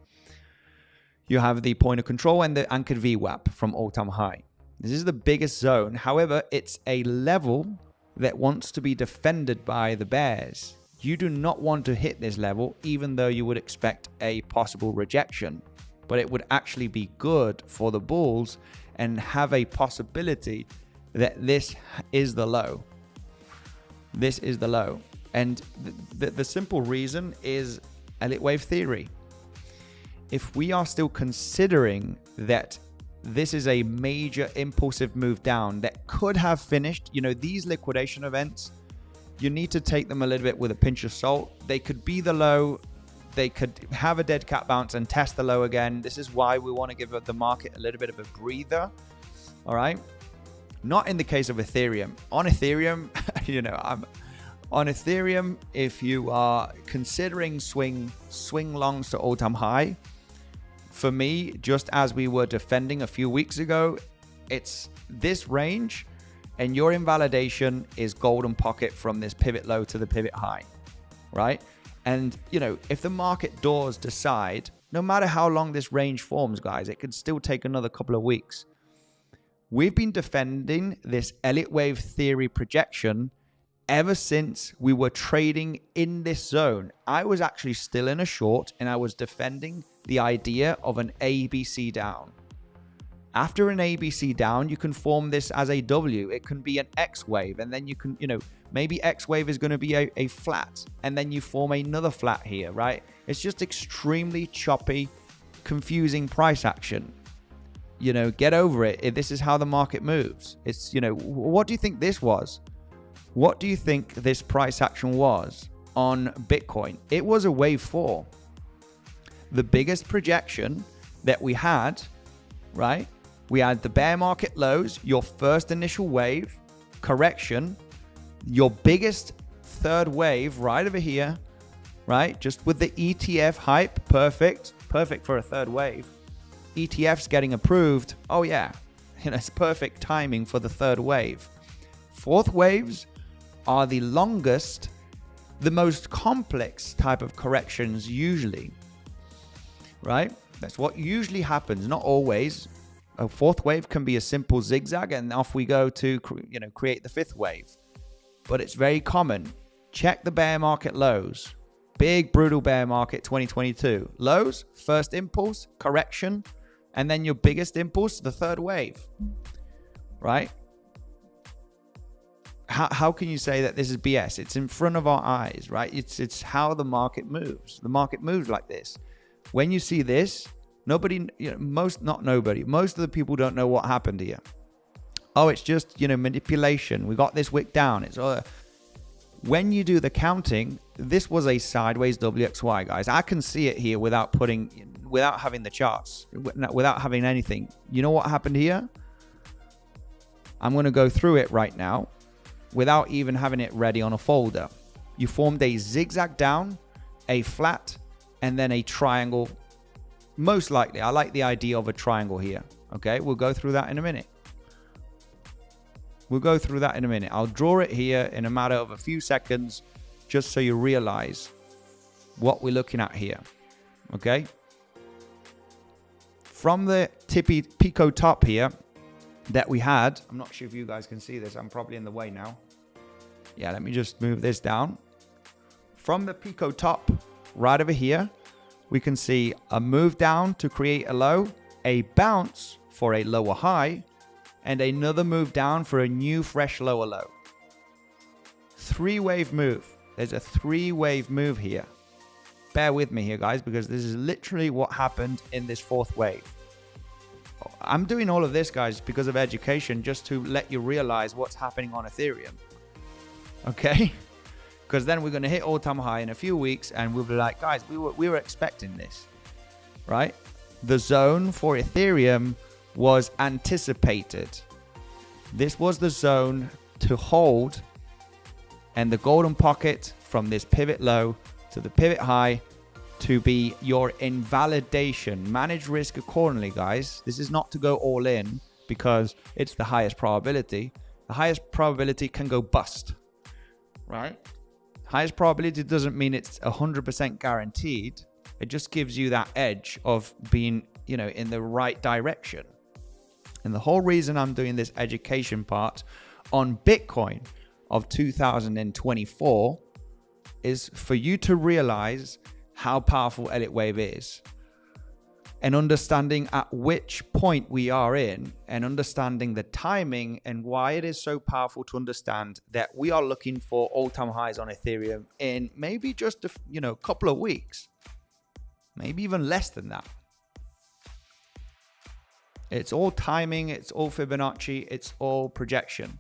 You have the point of control and the anchored VWAP from all-time high. This is the biggest zone. However, it's a level that wants to be defended by the bears. You do not want to hit this level, even though you would expect a possible rejection. But it would actually be good for the bulls and have a possibility that this is the low. This is the low. And the simple reason is Elliott wave theory. If we are still considering that this is a major impulsive move down that could have finished, these liquidation events, you need to take them a little bit with a pinch of salt. They could be the low. They could have a dead cat bounce and test the low again. This is why we want to give the market a little bit of a breather. All right. Not in the case of Ethereum. On Ethereum, on Ethereum, if you are considering swing longs to all-time high, for me, just as we were defending a few weeks ago, it's this range, and your invalidation is golden pocket from this pivot low to the pivot high, right? And, if the market doors decide, no matter how long this range forms, guys, it could still take another couple of weeks. We've been defending this Elliott wave theory projection ever since we were trading in this zone, I was actually still in a short and I was defending the idea of an ABC down. After an ABC down, you can form this as a W. It can be an X wave, and then you can, maybe X wave is going to be a flat, and then you form another flat here, right? It's just extremely choppy, confusing price action. Get over it. This is how the market moves. It's, what do you think this was? What do you think this price action was on Bitcoin? It was a wave 4. The biggest projection that we had, right? We had the bear market lows, your first initial wave, correction, your biggest third wave right over here, right? Just with the ETF hype, perfect for a third wave. ETFs getting approved, oh yeah, it's perfect timing for the third wave. Fourth waves are the longest, the most complex type of corrections usually, right? That's what usually happens, not always. A fourth wave can be a simple zigzag and off we go to, create the fifth wave. But it's very common. Check the bear market lows. Big, brutal bear market 2022. Lows, first impulse, correction, and then your biggest impulse, the third wave, right? How can you say that this is BS? It's in front of our eyes, right? It's how the market moves. The market moves like this. When you see this, most of the people don't know what happened here. Oh, it's just, manipulation. We got this wick down. It's when you do the counting, this was a sideways WXY, guys. I can see it here without having the charts, without having anything. You know what happened here? I'm going to go through it right now without even having it ready on a folder. You formed a zigzag down, a flat, and then a triangle. Most likely, I like the idea of a triangle here. Okay, we'll go through that in a minute. I'll draw it here in a matter of a few seconds, just so you realize what we're looking at here. Okay. From the 𝗖𝗿𝘆𝗽𝗁 top here that we had, I'm not sure if you guys can see this. I'm probably in the way now. Yeah, let me just move this down. From the 𝗖𝗿𝘆𝗽 top right over here, we can see a move down to create a low, a bounce for a lower high, and another move down for a new fresh lower low. 3-wave move. There's a 3-wave move here. Bear with me here, guys, because this is literally what happened in this fourth wave. I'm doing all of this, guys, because of education, just to let you realize what's happening on Ethereum. Okay? Because then we're going to hit all-time high in a few weeks, and we'll be like, guys, we were expecting this, right? The zone for Ethereum was anticipated. This was the zone to hold, and the golden pocket from this pivot low to the pivot high to be your invalidation. Manage risk accordingly, guys. This is not to go all in because it's the highest probability. The highest probability can go bust, right? Highest probability doesn't mean it's 100% guaranteed. It just gives you that edge of being, in the right direction. And the whole reason I'm doing this education part on Bitcoin of 2024 is for you to realize how powerful Elliott Wave is, and understanding at which point we are in, and understanding the timing and why it is so powerful to understand that we are looking for all-time highs on Ethereum in maybe just a couple of weeks, maybe even less than that. It's all timing, it's all Fibonacci, it's all projection.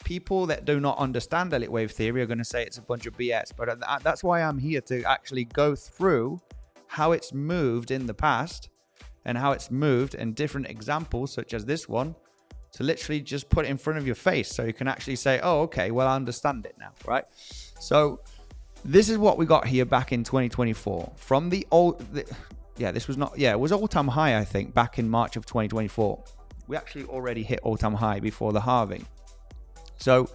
People that do not understand Elliott Wave theory are going to say it's a bunch of BS, but that's why I'm here to actually go through how it's moved in the past and how it's moved in different examples, such as this one, to literally just put it in front of your face so you can actually say, oh, okay, well, I understand it now, right? So this is what we got here back in 2024 from it was all-time high, I think, back in March of 2024. We actually already hit all-time high before the halving. So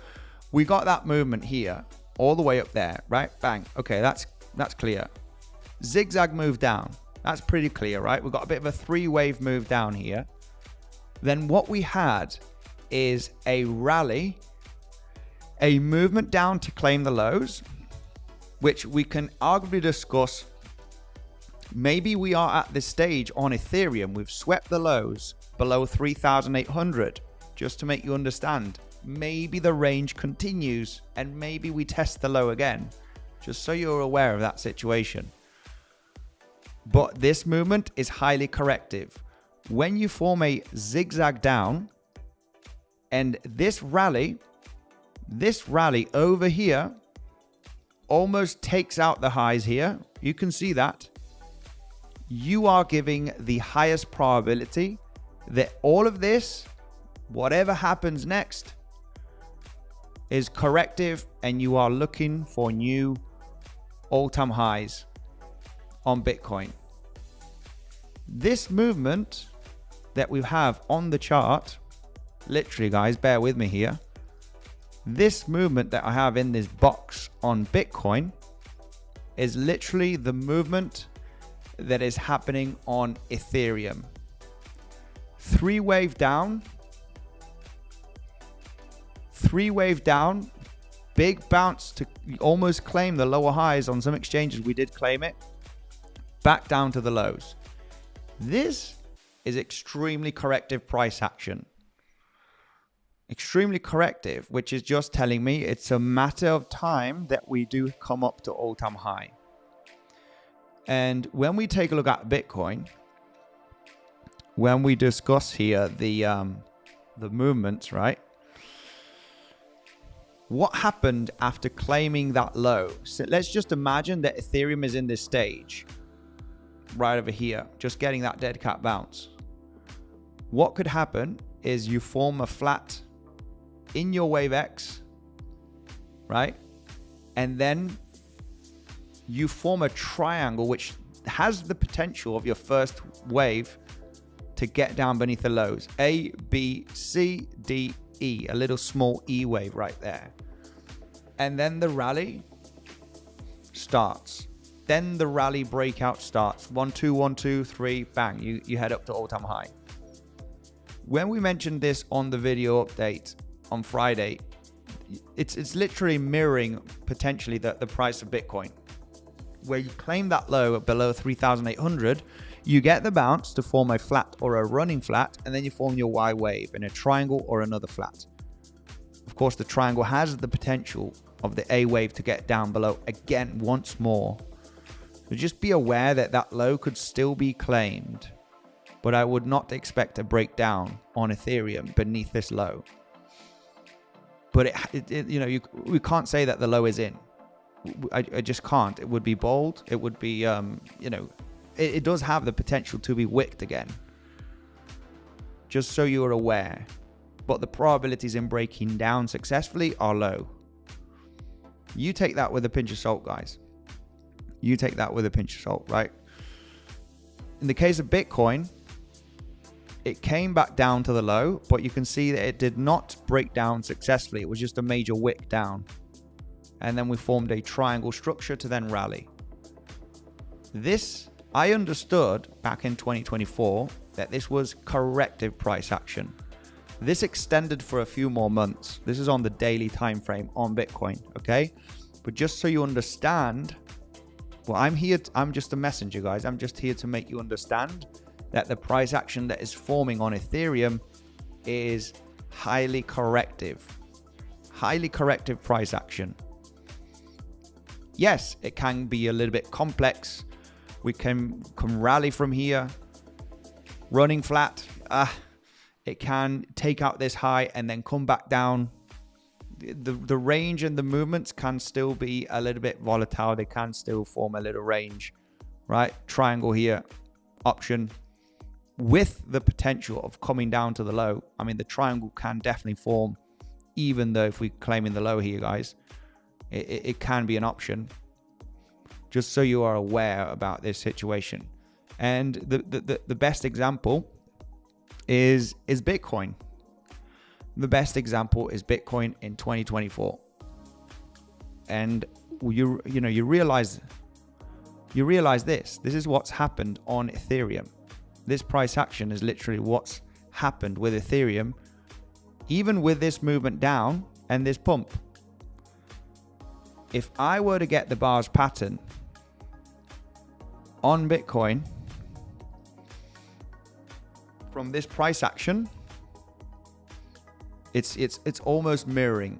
we got that movement here all the way up there, right? Bang. Okay, that's clear. Zigzag move down. That's pretty clear, right? We've got a bit of a 3-wave move down here. Then what we had is a rally a movement down to claim the lows, which we can arguably discuss. Maybe we are at this stage on Ethereum. We've swept the lows below 3,800. Just to make you understand, maybe the range continues and maybe we test the low again, just so you're aware of that situation. But this movement is highly corrective. When you form a zigzag down and this rally over here almost takes out the highs here, you can see that. You are giving the highest probability that all of this, whatever happens next, is corrective and you are looking for new all-time highs on Bitcoin. This movement that we have on the chart, literally guys, bear with me here. This movement that I have in this box on Bitcoin is literally the movement that is happening on Ethereum. 3-wave down, big bounce to almost claim the lower highs. On some exchanges we did claim it, back down to the lows. This is extremely corrective price action. Extremely corrective, which is just telling me it's a matter of time that we do come up to all-time high. And when we take a look at Bitcoin, when we discuss here the movements, right? What happened after claiming that low? So let's just imagine that Ethereum is in this stage right over here, just getting that dead cat bounce. What could happen is you form a flat in your wave X, right? And then you form a triangle which has the potential of your first wave to get down beneath the lows. A, B, C, D, E, a little small E wave right there. And then the rally starts. Then the rally breakout starts. 1, 2, 1, 2, 3, bang, you head up to all-time high. When we mentioned this on the video update on Friday, it's literally mirroring potentially the price of Bitcoin. Where you claim that low below 3,800, you get the bounce to form a flat or a running flat, and then you form your Y wave in a triangle or another flat. Of course, the triangle has the potential of the A wave to get down below again once more. So just be aware that that low could still be claimed, but I would not expect a breakdown on Ethereum beneath this low. But we can't say that the low is in. I just can't. It would be bold. It would be, it does have the potential to be wicked again. Just so you're aware. But the probabilities in breaking down successfully are low. You take that with a pinch of salt, guys. You take that with a pinch of salt, right? In the case of Bitcoin, it came back down to the low, but you can see that it did not break down successfully. It was just a major wick down. And then we formed a triangle structure to then rally. This, I understood back in 2024 that this was corrective price action. This extended for a few more months. This is on the daily time frame on Bitcoin, okay? But just so you understand, well, I'm just a messenger, guys. I'm just here to make you understand that the price action that is forming on Ethereum is highly corrective price action. Yes, it can be a little bit complex. We can rally from here, running flat. It can take out this high and then come back down. The range and the movements can still be a little bit volatile. They can still form a little range, right? Triangle here, option, with the potential of coming down to the low. I mean, the triangle can definitely form, even though if we're claiming the low here, guys, it can be an option. Just so you are aware about this situation. And the best example is Bitcoin. The best example is Bitcoin in 2024. And you realize this is what's happened on Ethereum. This price action is literally what's happened with Ethereum, even with this movement down and this pump. if I were to get the bars pattern on Bitcoin from this price action, it's almost mirroring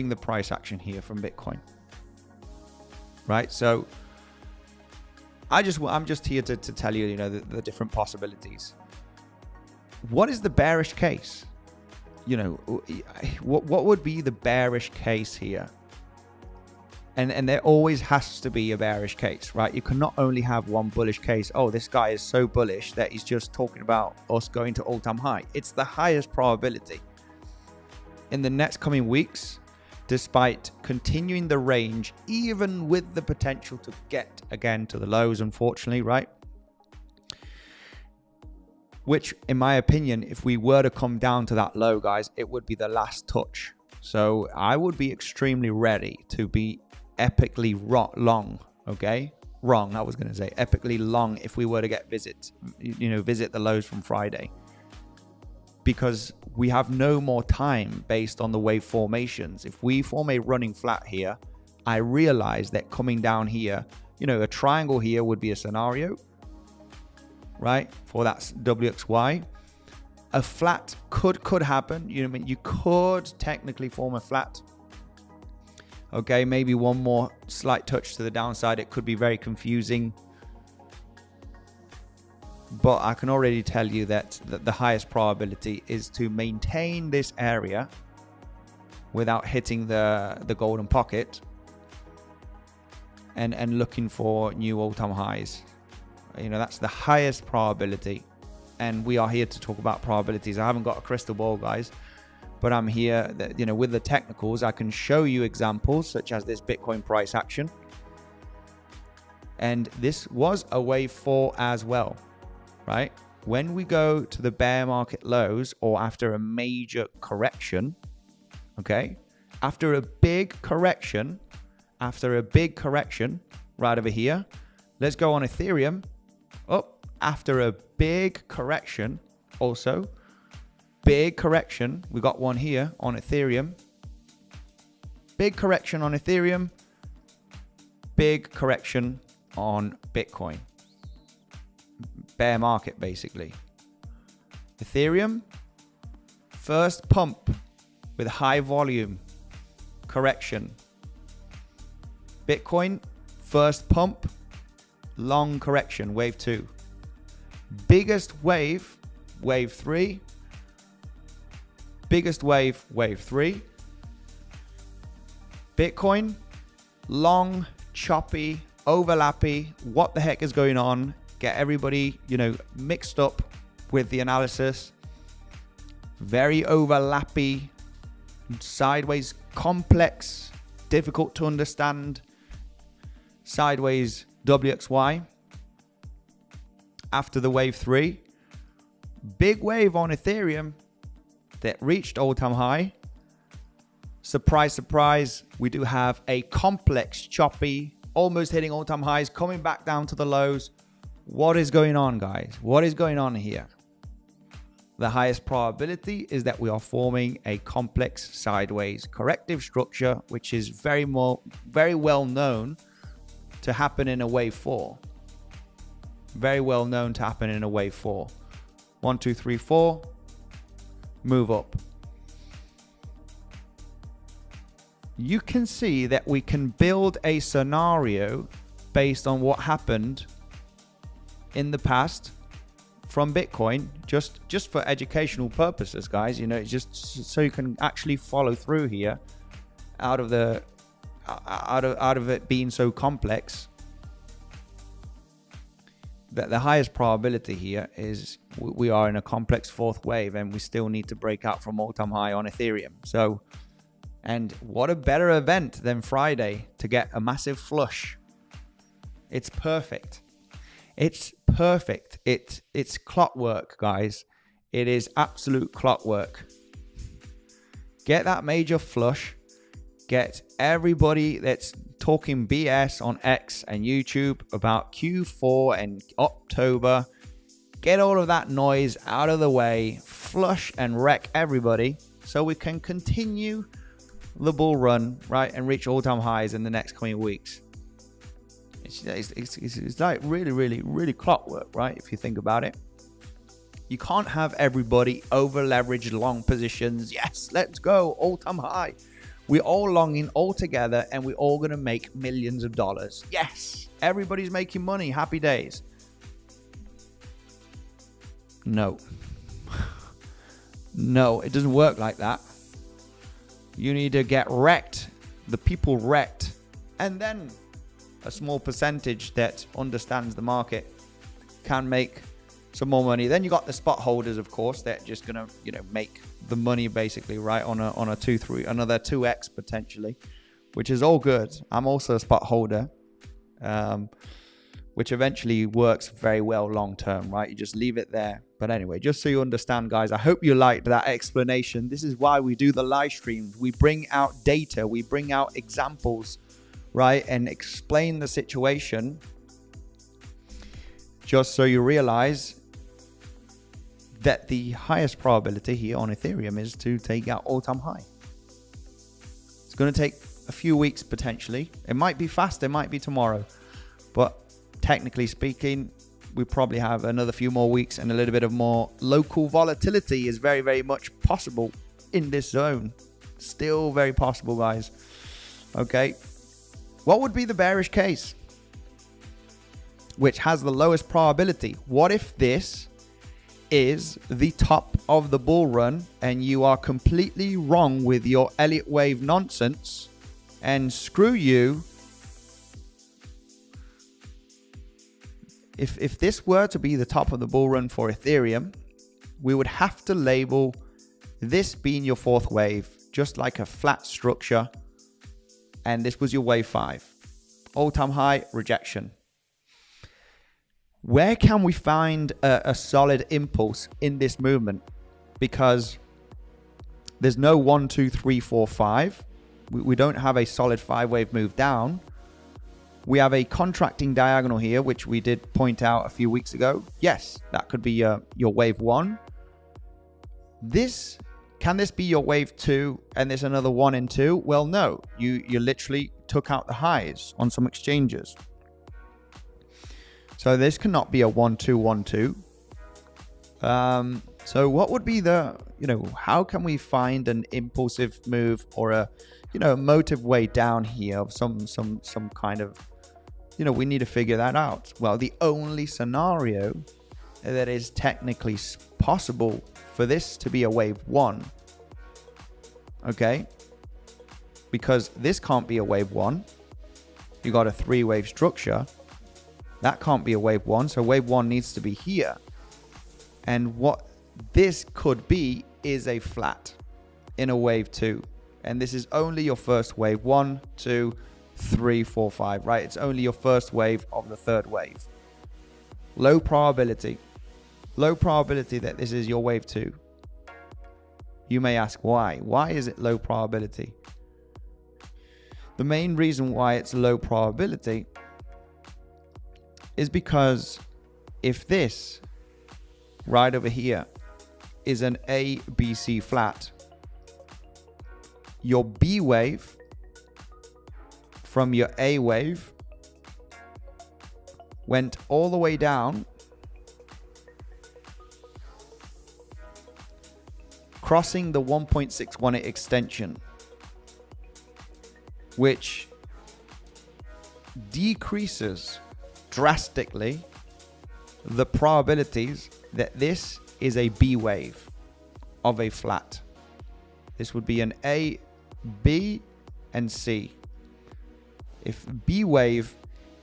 the price action here from Bitcoin, right? So I'm just here to tell you, the different possibilities. What is the bearish case? What would be the bearish case here? And there always has to be a bearish case, right? You can not only have one bullish case. Oh, this guy is so bullish that he's just talking about us going to all-time high. It's the highest probability. In the next coming weeks, despite continuing the range, even with the potential to get again to the lows, unfortunately, right? Which, in my opinion, if we were to come down to that low, guys, it would be the last touch. So I would be extremely ready to be epically long, okay? Wrong, I was going to say epically long if we were to visit the lows from Friday. Because we have no more time based on the wave formations. If we form a running flat here, I realize that coming down here, a triangle here would be a scenario, right? For that WXY. A flat could happen. You could technically form a flat. Okay, maybe one more slight touch to the downside. It could be very confusing. But I can already tell you that the highest probability is to maintain this area without hitting the golden pocket and looking for new all-time highs. That's the highest probability. And we are here to talk about probabilities. I haven't got a crystal ball, guys, but I'm here that, with the technicals, I can show you examples such as this Bitcoin price action. And this was a wave 4 as well. Right? When we go to the bear market lows or after a major correction, okay? After a big correction right over here, let's go on Ethereum. Oh, after a big correction, also, big correction. We got one here on Ethereum. Big correction on Ethereum. Big correction on Bitcoin. Bear market, basically. Ethereum, first pump with high volume, correction. Bitcoin, first pump, long correction, wave 2. Biggest wave, wave 3. Biggest wave, wave 3. Bitcoin, long, choppy, overlappy. What the heck is going on? Get everybody, mixed up with the analysis. Very overlappy, sideways, complex, difficult to understand. Sideways WXY. After the wave 3, big wave on Ethereum that reached all-time high. Surprise, surprise, we do have a complex, choppy, almost hitting all-time highs, coming back down to the lows. What is going on, guys? What is going on here? The highest probability is that we are forming a complex sideways corrective structure, which is very well known to happen in a wave 4. Very well known to happen in a wave 4. 1, 2, 3, 4. Move up. You can see that we can build a scenario based on what happened in the past from Bitcoin, just for educational purposes, guys. Just so you can actually follow through here out of it being so complex. That the highest probability here is we are in a complex 4th wave, and we still need to break out from all-time high on Ethereum. So, and what a better event than Friday to get a massive flush. It's perfect. It's perfect. It's clockwork, guys. It is absolute clockwork. Get that major flush. Get everybody that's talking BS on X and YouTube about Q4 and October. Get all of that noise out of the way. Flush and wreck everybody so we can continue the bull run, right, and reach all-time highs in the next coming weeks. It's like really, really, really clockwork, right? If you think about it. You can't have everybody over-leveraged long positions. Yes, let's go, all-time high. We're all longing all together and we're all going to make millions of dollars. Yes, everybody's making money. Happy days. No. No, it doesn't work like that. You need to get wrecked, the people wrecked, and then a small percentage that understands the market can make some more money. Then you got the spot holders, of course, they're just gonna, make the money basically, right, on a another 2x potentially, which is all good. I'm also a spot holder, which eventually works very well long term, right? You just leave it there. But anyway, just so you understand, guys, I hope you liked that explanation. This is why we do the live streams. We bring out data, we bring out examples, right, and explain the situation, just so you realize that the highest probability here on Ethereum is to take out all-time high. It's going to take a few weeks potentially. It might be fast, it might be tomorrow, but technically speaking, we probably have another few more weeks, and a little bit of more local volatility is very, very much possible in this zone. Still very possible, guys. Okay. What would be the bearish case, which has the lowest probability? What if this is the top of the bull run and you are completely wrong with your Elliott wave nonsense, and screw you? If this were to be the top of the bull run for Ethereum, we would have to label this being your fourth wave, just like a flat structure, and this was your wave 5. All-time high, rejection. Where can we find a solid impulse in this movement? Because there's no 1, 2, 3, 4, 5. We don't have a solid 5-wave move down. We have a contracting diagonal here, which we did point out a few weeks ago. Yes, that could be your wave 1. Can this be your wave 2 and there's another 1 and 2? Well, no. You literally took out the highs on some exchanges. So this cannot be a 1, 2, 1, 2. So what would be how can we find an impulsive move or a motive way down here of some kind of, we need to figure that out. Well, the only scenario that is technically possible for this to be a wave 1, okay, because this can't be a wave 1. You got a 3-wave structure. That can't be a wave 1, so wave 1 needs to be here. And what this could be is a flat in a wave 2. And this is only your first wave, 1, 2, 3, 4, 5, right? It's only your first wave of the third wave. Low probability. Low probability that this is your wave 2. You may ask why. Why is it low probability? The main reason why it's low probability is because if this right over here is an ABC flat, your B wave from your A wave went all the way down, crossing the 1.618 extension, which decreases drastically the probabilities that this is a B wave of a flat. This would be an A, B, and C. If B wave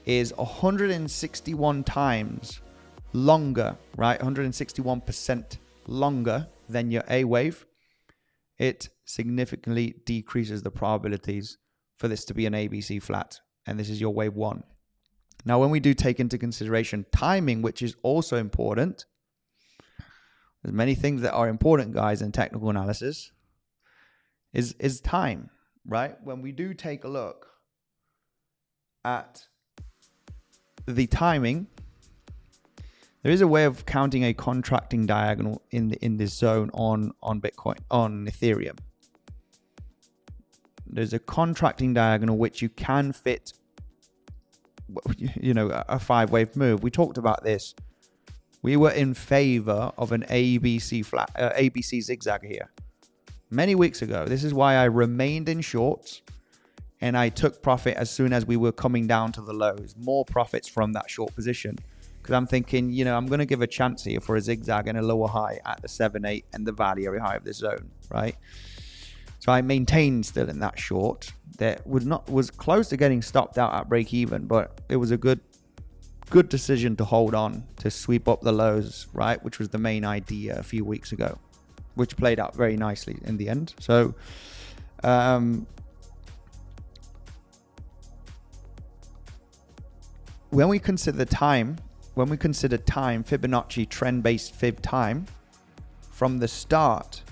is 161 times longer, right, 161% longer than your A wave, it significantly decreases the probabilities for this to be an ABC flat, and this is your wave 1. Now, when we do take into consideration timing, which is also important, there's many things that are important, guys, in technical analysis, is time, right? When we do take a look at the timing, there is a way of counting a contracting diagonal in this zone on Bitcoin, on Ethereum. there's a contracting diagonal which you can fit, you know, a 5-wave move. We talked about this. We were in favor of an ABC zigzag here many weeks ago. This is why I remained in shorts and I took profit as soon as we were coming down to the lows. More profits from that short position, because I'm thinking, you know, I'm going to give a chance here for a zigzag and a lower high at the 7-8 and the value area high of this zone, right? So I maintained still in that short. That was close to getting stopped out at break even, but it was a good decision to hold on to sweep up the lows, right? Which was the main idea a few weeks ago, which played out very nicely in the end. So when we consider time, Fibonacci trend-based fib time from the start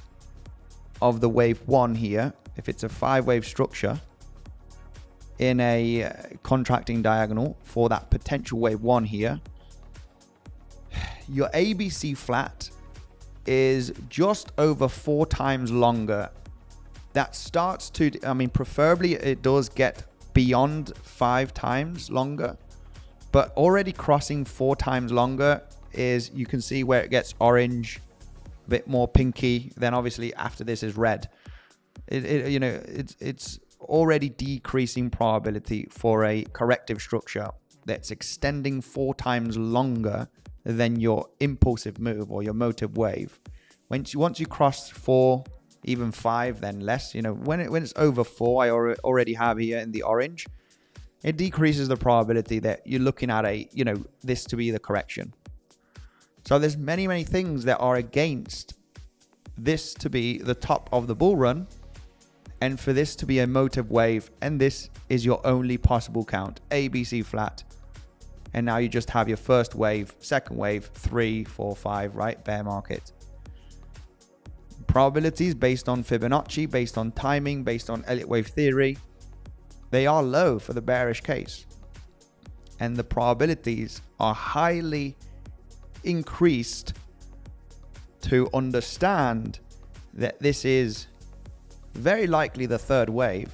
of the wave 1 here, if it's a 5-wave structure in a contracting diagonal for that potential wave 1 here, your ABC flat is just over 4 times longer. That starts to, I mean, preferably it does get beyond 5 times longer, but already crossing 4 times longer is, you can see where it gets orange, a bit more pinky. Then obviously after this is red. You know, it's already decreasing probability for a corrective structure that's extending 4 times longer than your impulsive move or your motive wave. Once you cross 4, even 5, then less. You know, when it's over 4, I already have here in the orange, it decreases the probability that you're looking at this to be the correction. So there's many things that are against this to be the top of the bull run, and for this to be a motive wave, and this is your only possible count, ABC flat. And now you just have your first wave, second wave, 3, 4, 5, right? Bear market. Probabilities based on Fibonacci, based on timing, based on Elliott wave theory, they are low for the bearish case. And the probabilities are highly increased to understand that this is very likely the 3rd wave,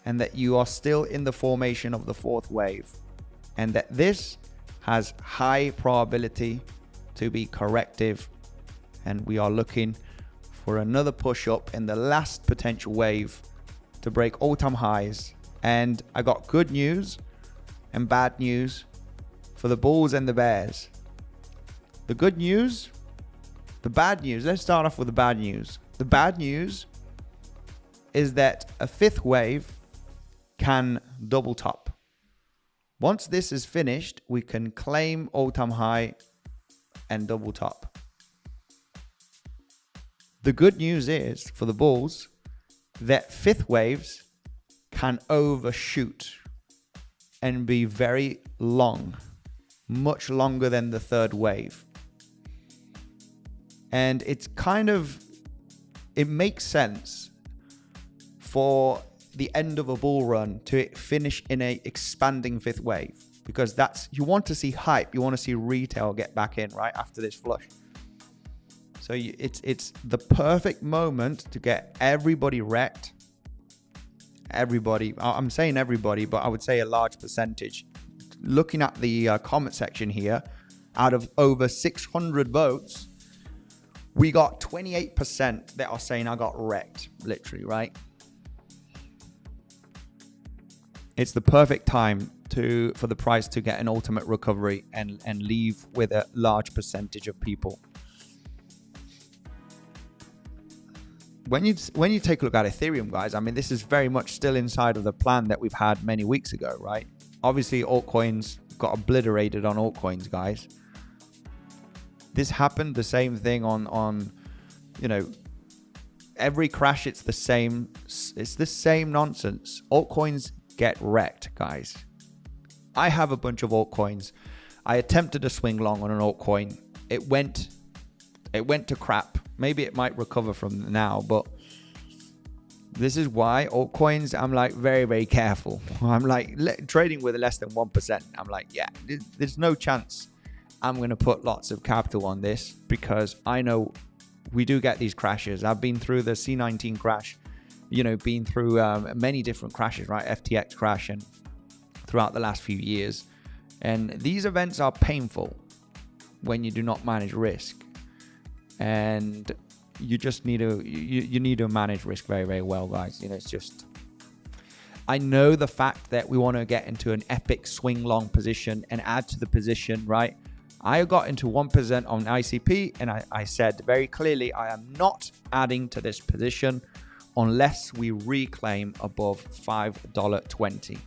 and that you are still in the formation of the 4th wave, and that this has high probability to be corrective, and we are looking for another push up in the last potential wave to break all-time highs. And I got good news and bad news for the bulls and the bears. The good news, the bad news. Let's start off with the bad news. The bad news is that a 5th wave can double top. Once this is finished, we can claim all-time high and double top. The good news is for the bulls that 5th waves can overshoot and be very long, much longer than the 3rd wave. And it makes sense for the end of a bull run to finish in a expanding 5th wave, because you want to see hype, you want to see retail get back in right after this flush. So it's the perfect moment to get everybody wrecked. Everybody, I'm saying everybody, but I would say a large percentage. Looking at the comment section here, out of over 600 votes, we got 28% that are saying I got wrecked, literally, right? It's the perfect time for the price to get an ultimate recovery and leave with a large percentage of people. When you take a look at Ethereum, guys, I mean, this is very much still inside of the plan that we've had many weeks ago, right? Obviously, altcoins got obliterated on altcoins, guys. This happened, the same thing on every crash. It's the same nonsense. Altcoins get wrecked, guys. I have a bunch of altcoins. I attempted to swing long on an altcoin. It went to crap. Maybe it might recover from now, but this is why altcoins, I'm like very, very careful. I'm like trading with less than 1%. I'm like, yeah, there's no chance I'm going to put lots of capital on this, because I know we do get these crashes. I've been through the C19 crash been through many different crashes, right? FTX crash and throughout the last few years. And these events are painful when you do not manage risk. And you just need to, you need to manage risk very, very well, guys. It's just, I know the fact that we want to get into an epic swing long position and add to the position, right? I got into 1% on ICP, and I said very clearly, I am not adding to this position unless we reclaim above $5.20,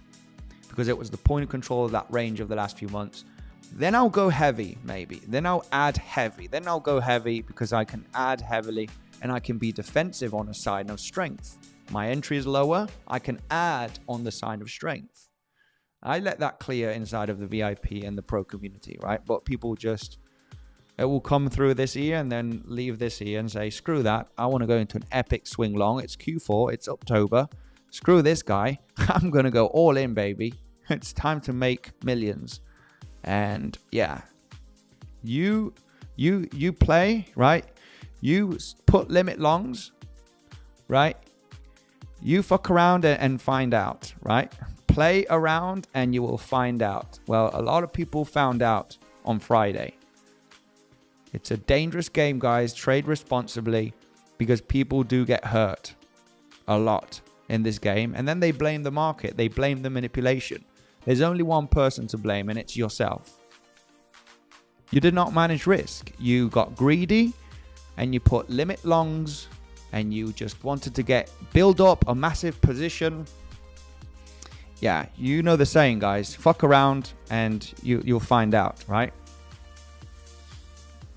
because it was the point of control of that range of the last few months. Then I'll go heavy, maybe. Then I'll add heavy. Then I'll go heavy because I can add heavily and I can be defensive on a side of strength. My entry is lower. I can add on the side of strength. I let that clear inside of the VIP and the pro community, right? But people just, it will come through this year and then leave this year and say, screw that. I want to go into an epic swing long. It's Q4. It's October. Screw this guy. I'm going to go all in, baby. It's time to make millions. And yeah, you play, right? You put limit longs, right? You fuck around and find out, right? Play around and you will find out. Well, a lot of people found out on Friday. It's a dangerous game, guys. Trade responsibly, because people do get hurt a lot in this game. And then they blame the market. They blame the manipulation. There's only one person to blame, and it's yourself. You did not manage risk. You got greedy and you put limit longs and you just wanted to build up a massive position. Yeah, you know the saying, guys. Fuck around and you'll find out, right?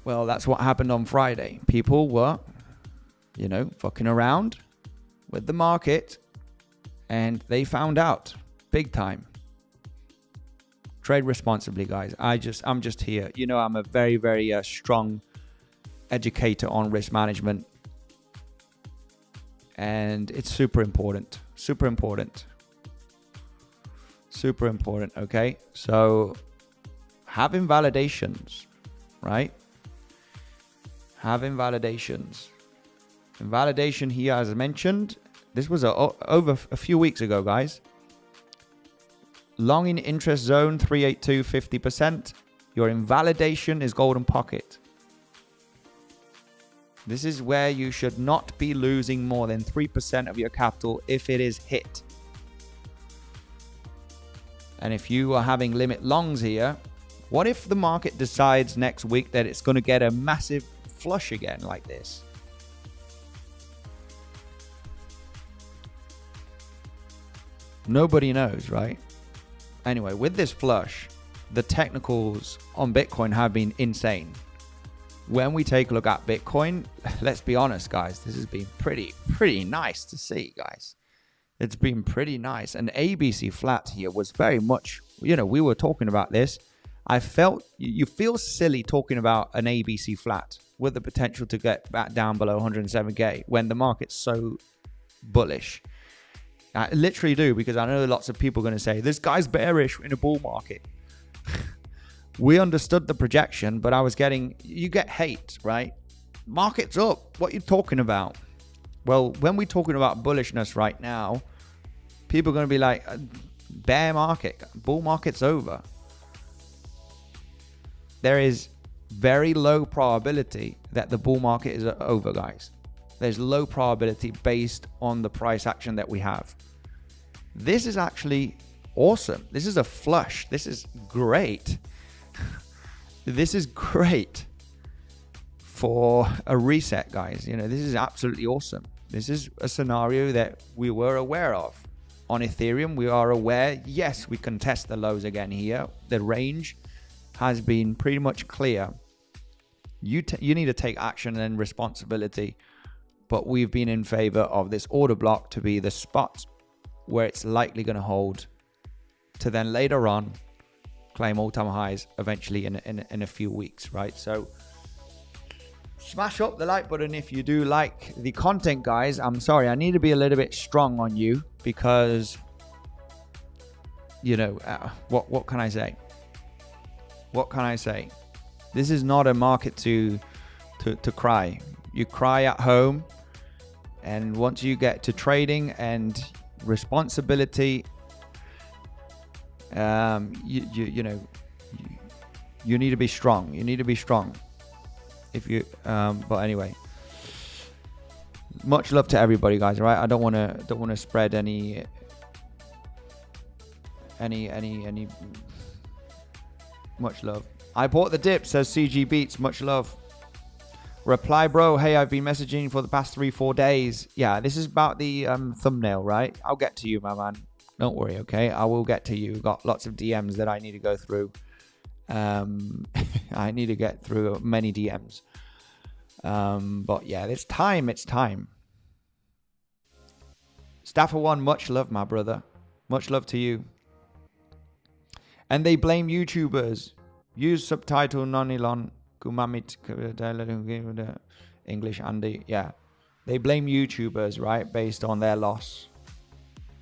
Well, that's what happened on Friday. People were, fucking around with the market and they found out big time. Trade responsibly, guys. I'm just here. I'm a very, very strong educator on risk management. And it's super important. Super important. Super important, okay? So have invalidations, right? Have invalidations. Invalidation here, as I mentioned, this was over a few weeks ago, guys. Long in interest zone, 382, 50%. Your invalidation is golden pocket. This is where you should not be losing more than 3% of your capital if it is hit. And if you are having limit longs here, what if the market decides next week that it's going to get a massive flush again like this? Nobody knows, right? Anyway, with this flush, the technicals on Bitcoin have been insane. When we take a look at Bitcoin, let's be honest, guys, this has been pretty nice to see, guys. It's been pretty nice. And ABC flat here was very much, we were talking about this. I felt, you feel silly talking about an ABC flat with the potential to get back down below 107K when the market's so bullish. I literally do, because I know lots of people are going to say, this guy's bearish in a bull market. We understood the projection, but you get hate, right? Market's up. What are you talking about? Well, when we're talking about bullishness right now, people are going to be like, bear market, bull market's over. There is very low probability that the bull market is over, guys. There's low probability based on the price action that we have. This is actually awesome. This is a flush. This is great. This is great for a reset, guys. This is absolutely awesome. This is a scenario that we were aware of. On Ethereum, we are aware, yes, we can test the lows again here. The range has been pretty much clear. You need to take action and responsibility, but we've been in favor of this order block to be the spot where it's likely going to hold to then later on claim all-time highs eventually in a few weeks, right? So smash up the like button if you do like the content, guys. I'm sorry, I need to be a little bit strong on you because, what can I say? What can I say? This is not a market to cry. You cry at home And once you get to trading and responsibility, you know, you need to be strong. You need to be strong. If you, but anyway, much love to everybody, guys. Right? I don't want to spread any. Much love. I bought the dip, says CG Beats. Much love. Reply, bro. Hey, I've been messaging for the past 3-4 days. Yeah, this is about the thumbnail, right? I'll get to you, my man. Don't worry, okay? I will get to you. Got lots of DMs that I need to go through. I need to get through many DMs. But yeah, it's time. It's time. Staffer One, much love, my brother. Much love to you. And they blame YouTubers. Use subtitle nonilon kumamit English Andy. Yeah. They blame YouTubers, right? Based on their loss.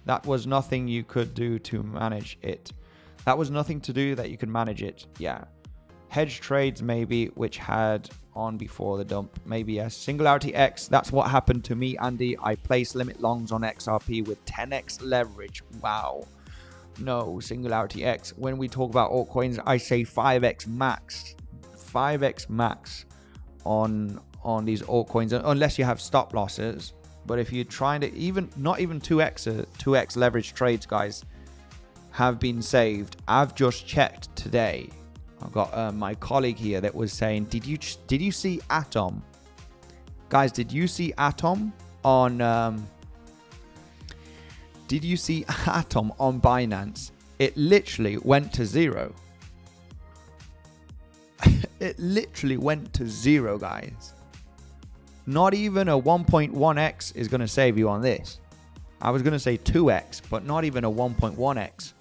That was nothing you could do to manage it. That was nothing to do that you could manage it. Yeah. Hedge trades maybe, which had on before the dump. Maybe yes. Singularity X. That's what happened to me, Andy. I placed limit longs on XRP with 10x leverage. Wow. No, Singularity X. When we talk about altcoins, I say 5x max. 5x max on these altcoins, unless you have stop losses. But if you're trying to not even 2x leverage trades, guys, have been saved. I've just checked today. I've got my colleague here that was saying, did you see Atom? Guys, did you see Atom on did you see Atom on Binance? It literally went to 0. It literally went to 0, guys. Not even a 1.1x is going to save you on this. I was going to say 2x, but not even a 1.1x.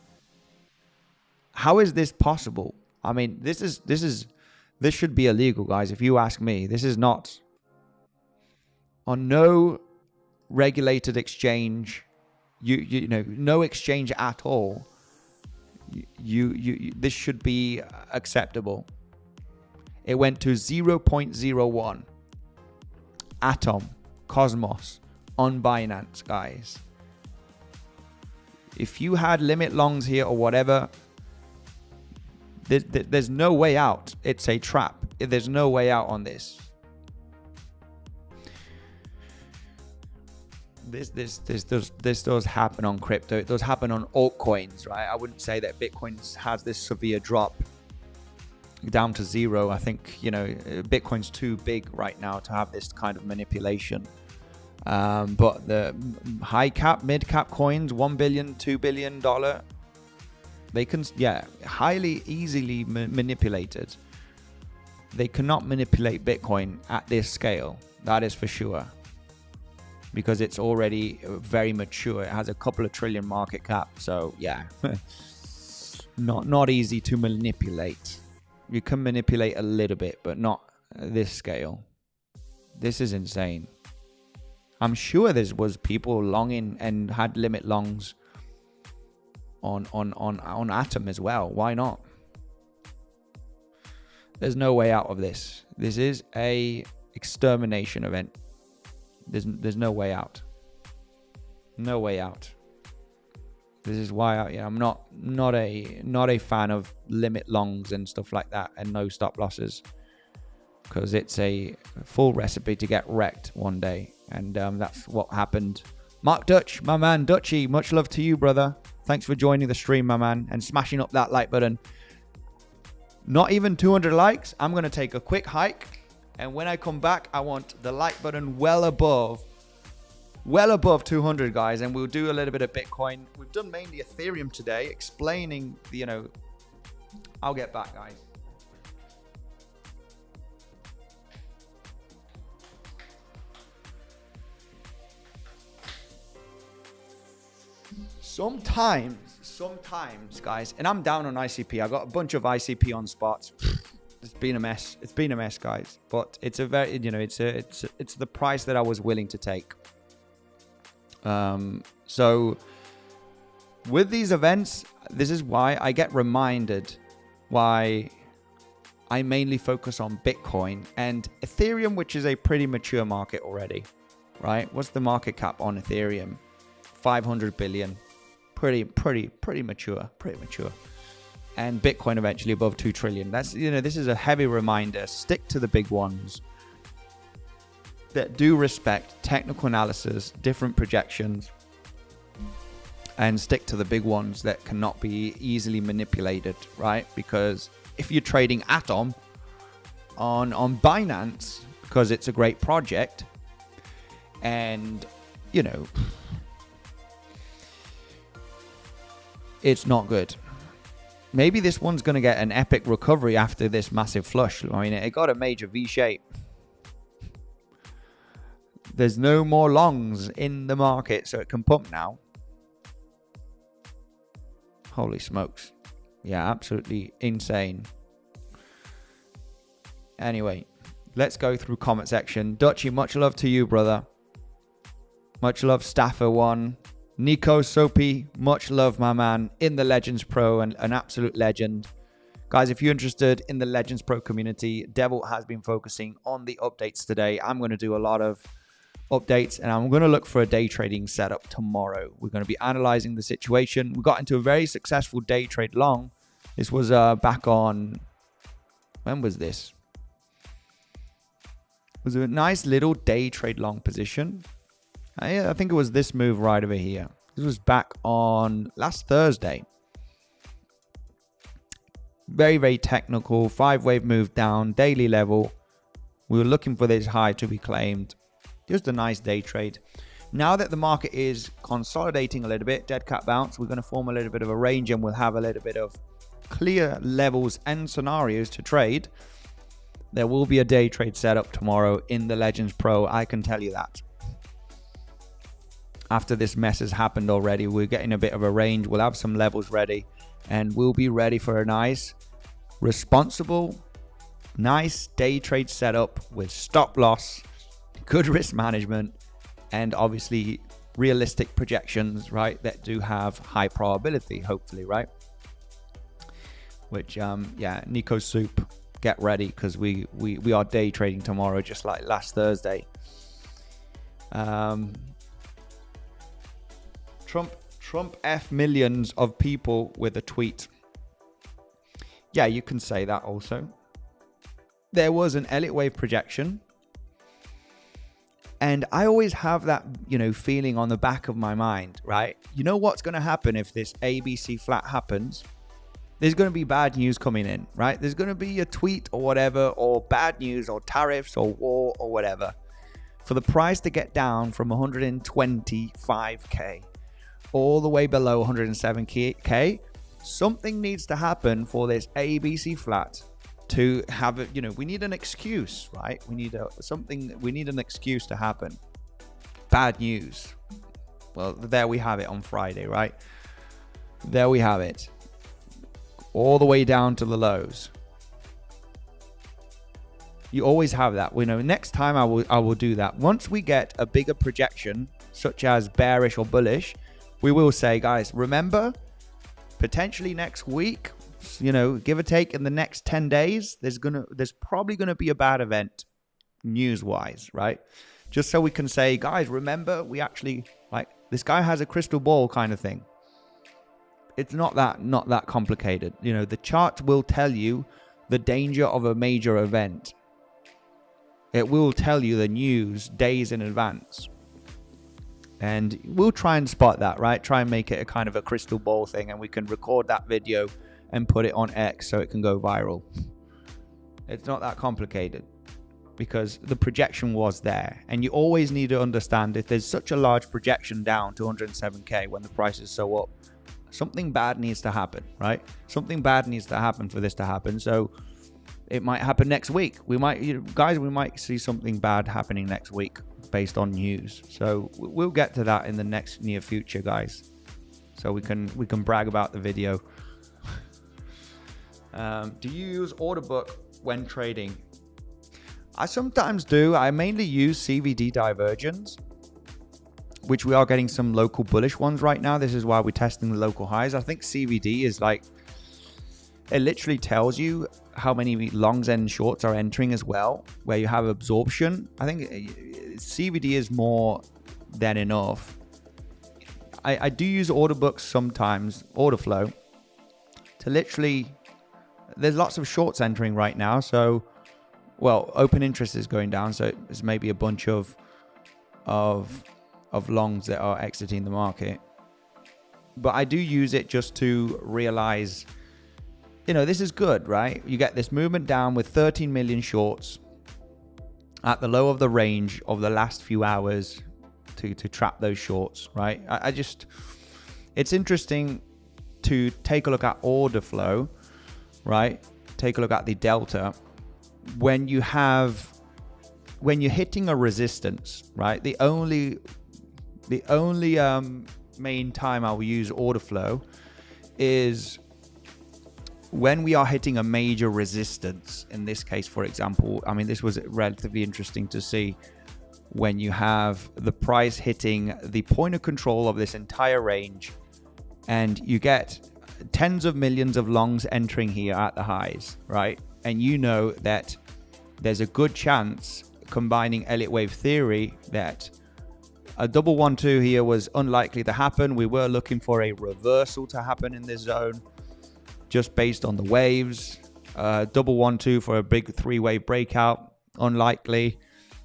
How is this possible? I mean, this should be illegal, guys. If you ask me, this is not on no regulated exchange. You know, no exchange at all. This should be acceptable. It went to 0.01. Atom, Cosmos, on Binance, guys. If you had limit longs here or whatever, there's no way out. It's a trap. There's no way out on this. This does happen on crypto. It does happen on altcoins, right? I wouldn't say that Bitcoin has this severe drop down to 0. I think, you know, Bitcoin's too big right now to have this kind of manipulation. But the high cap, mid cap coins, $1 billion, $2 billion, they can, yeah, highly easily manipulated. They cannot manipulate Bitcoin at this scale. That is for sure. Because it's already very mature. It has a couple of trillion market cap. So yeah, not easy to manipulate. You can manipulate a little bit, but not this scale. This is insane. I'm sure there was people longing and had limit longs on Atom as well. Why not? There's no way out of this. This is a extermination event. There's no way out. No way out. This is why I'm not a fan of limit longs and stuff like that, and no stop losses, because it's a full recipe to get wrecked one day, and that's what happened. Mark Dutch, my man, 𝗬cie, much love to you, brother. Thanks for joining the stream, my man, and smashing up that like button. Not even 200 likes. I'm gonna take a quick hike. And when I come back, I want the like button well above 200, guys. And we'll do a little bit of Bitcoin. We've done mainly Ethereum today, explaining, you know, I'll get back, guys. Sometimes, guys, and I'm down on ICP. I got a bunch of ICP on spots. It's been a mess. It's been a mess, guys. But it's a very, you know, it's the price that I was willing to take. So with these events, this is why I get reminded why I mainly focus on Bitcoin and Ethereum, which is a pretty mature market already. right? What's the market cap on Ethereum? 500 billion. Pretty mature. And Bitcoin eventually above 2 trillion. That's, this is a heavy reminder. Stick to the big ones that do respect technical analysis, different projections, and stick to the big ones that cannot be easily manipulated, right? Because if you're trading Atom on Binance because it's a great project, and it's not good. Maybe this one's going to get an epic recovery after this massive flush. I mean, it got a major V shape. There's no more longs in the market, so it can pump now. Holy smokes. Yeah, absolutely insane. Anyway, let's go through comment section. 𝗬cie, much love to you, brother. Much love, Staffer1. 𝗬cie𝗿𝗍𝗽, much love, my man, in the Legends Pro, and an absolute legend. Guys, if you're interested in the Legends Pro community, Devil has been focusing on the updates today. I'm going to do a lot of updates, and I'm going to look for a day trading setup tomorrow. We're going to be analyzing the situation. We got into a very successful day trade long. This was back on, when was this? It was a nice little day trade long position. I think it was this move right over here. This was back on last Thursday. Very, very technical. 5-wave move down, daily level. We were looking for this high to be claimed. Just a nice day trade. Now that the market is consolidating a little bit, dead cat bounce, we're going to form a little bit of a range, and we'll have a little bit of clear levels and scenarios to trade. There will be a day trade setup tomorrow in the Legends Pro. I can tell you that. After this mess has happened already, we're getting a bit of a range. We'll have some levels ready, and we'll be ready for a nice, responsible, nice day trade setup with stop loss, good risk management, and obviously realistic projections, right, that do have high probability, hopefully, right? Which, yeah, 𝗬cie𝗿𝗍𝗽, get ready, because we are day trading tomorrow, just like last Thursday. Trump F millions of people with a tweet. Yeah, you can say that also. There was an Elliott wave projection, and I always have that, feeling on the back of my mind, right? You know what's going to happen if this ABC flat happens? There's going to be bad news coming in, right? There's going to be a tweet or whatever, or bad news or tariffs or war or whatever, for the price to get down from 125k all the way below 107k. Something needs to happen for this ABC flat to have it. We need an excuse, right? We need an excuse to happen. Bad news. Well, there we have it on Friday, right? There we have it. All the way down to the lows. You always have that. Next time I will do that. Once we get a bigger projection, such as bearish or bullish, we will say, guys, remember, potentially next week, give or take in the next 10 days, there's probably gonna be a bad event news-wise, right? Just so we can say, guys, remember, we actually, this guy has a crystal ball kind of thing. It's not that complicated. The chart will tell you the danger of a major event. It will tell you the news days in advance. And we'll try and spot that, right? Try and make it a kind of a crystal ball thing, and we can record that video and put it on X so it can go viral. It's not that complicated, because the projection was there. And you always need to understand, if there's such a large projection down to 107k when the price is so up, something bad needs to happen, right? Something bad needs to happen for this to happen. So it might happen next week. We might, we might see something bad happening next week based on news. So we'll get to that in the next near future, guys. So we can brag about the video. Do you use order book when trading? I sometimes do. I mainly use CVD divergence, which we are getting some local bullish ones right now. This is why we're testing the local highs. I think CVD is it literally tells you how many longs and shorts are entering as well, where you have absorption. I think CBD is more than enough. I do use order books sometimes, order flow, to literally, there's lots of shorts entering right now. So, well, open interest is going down. So it's maybe a bunch of longs that are exiting the market. But I do use it just to realize, this is good, right? You get this movement down with 13 million shorts at the low of the range of the last few hours to trap those shorts, right? It's interesting to take a look at order flow, right? Take a look at the delta. When you're hitting a resistance, right? The only main time I will use order flow is when we are hitting a major resistance. In this case, for example, this was relatively interesting to see when you have the price hitting the point of control of this entire range, and you get tens of millions of longs entering here at the highs, right? And you know that there's a good chance, combining Elliott wave theory, that a double 1-2 here was unlikely to happen. We were looking for a reversal to happen in this zone, just based on the waves. Double 1-2 for a big 3-wave breakout, unlikely.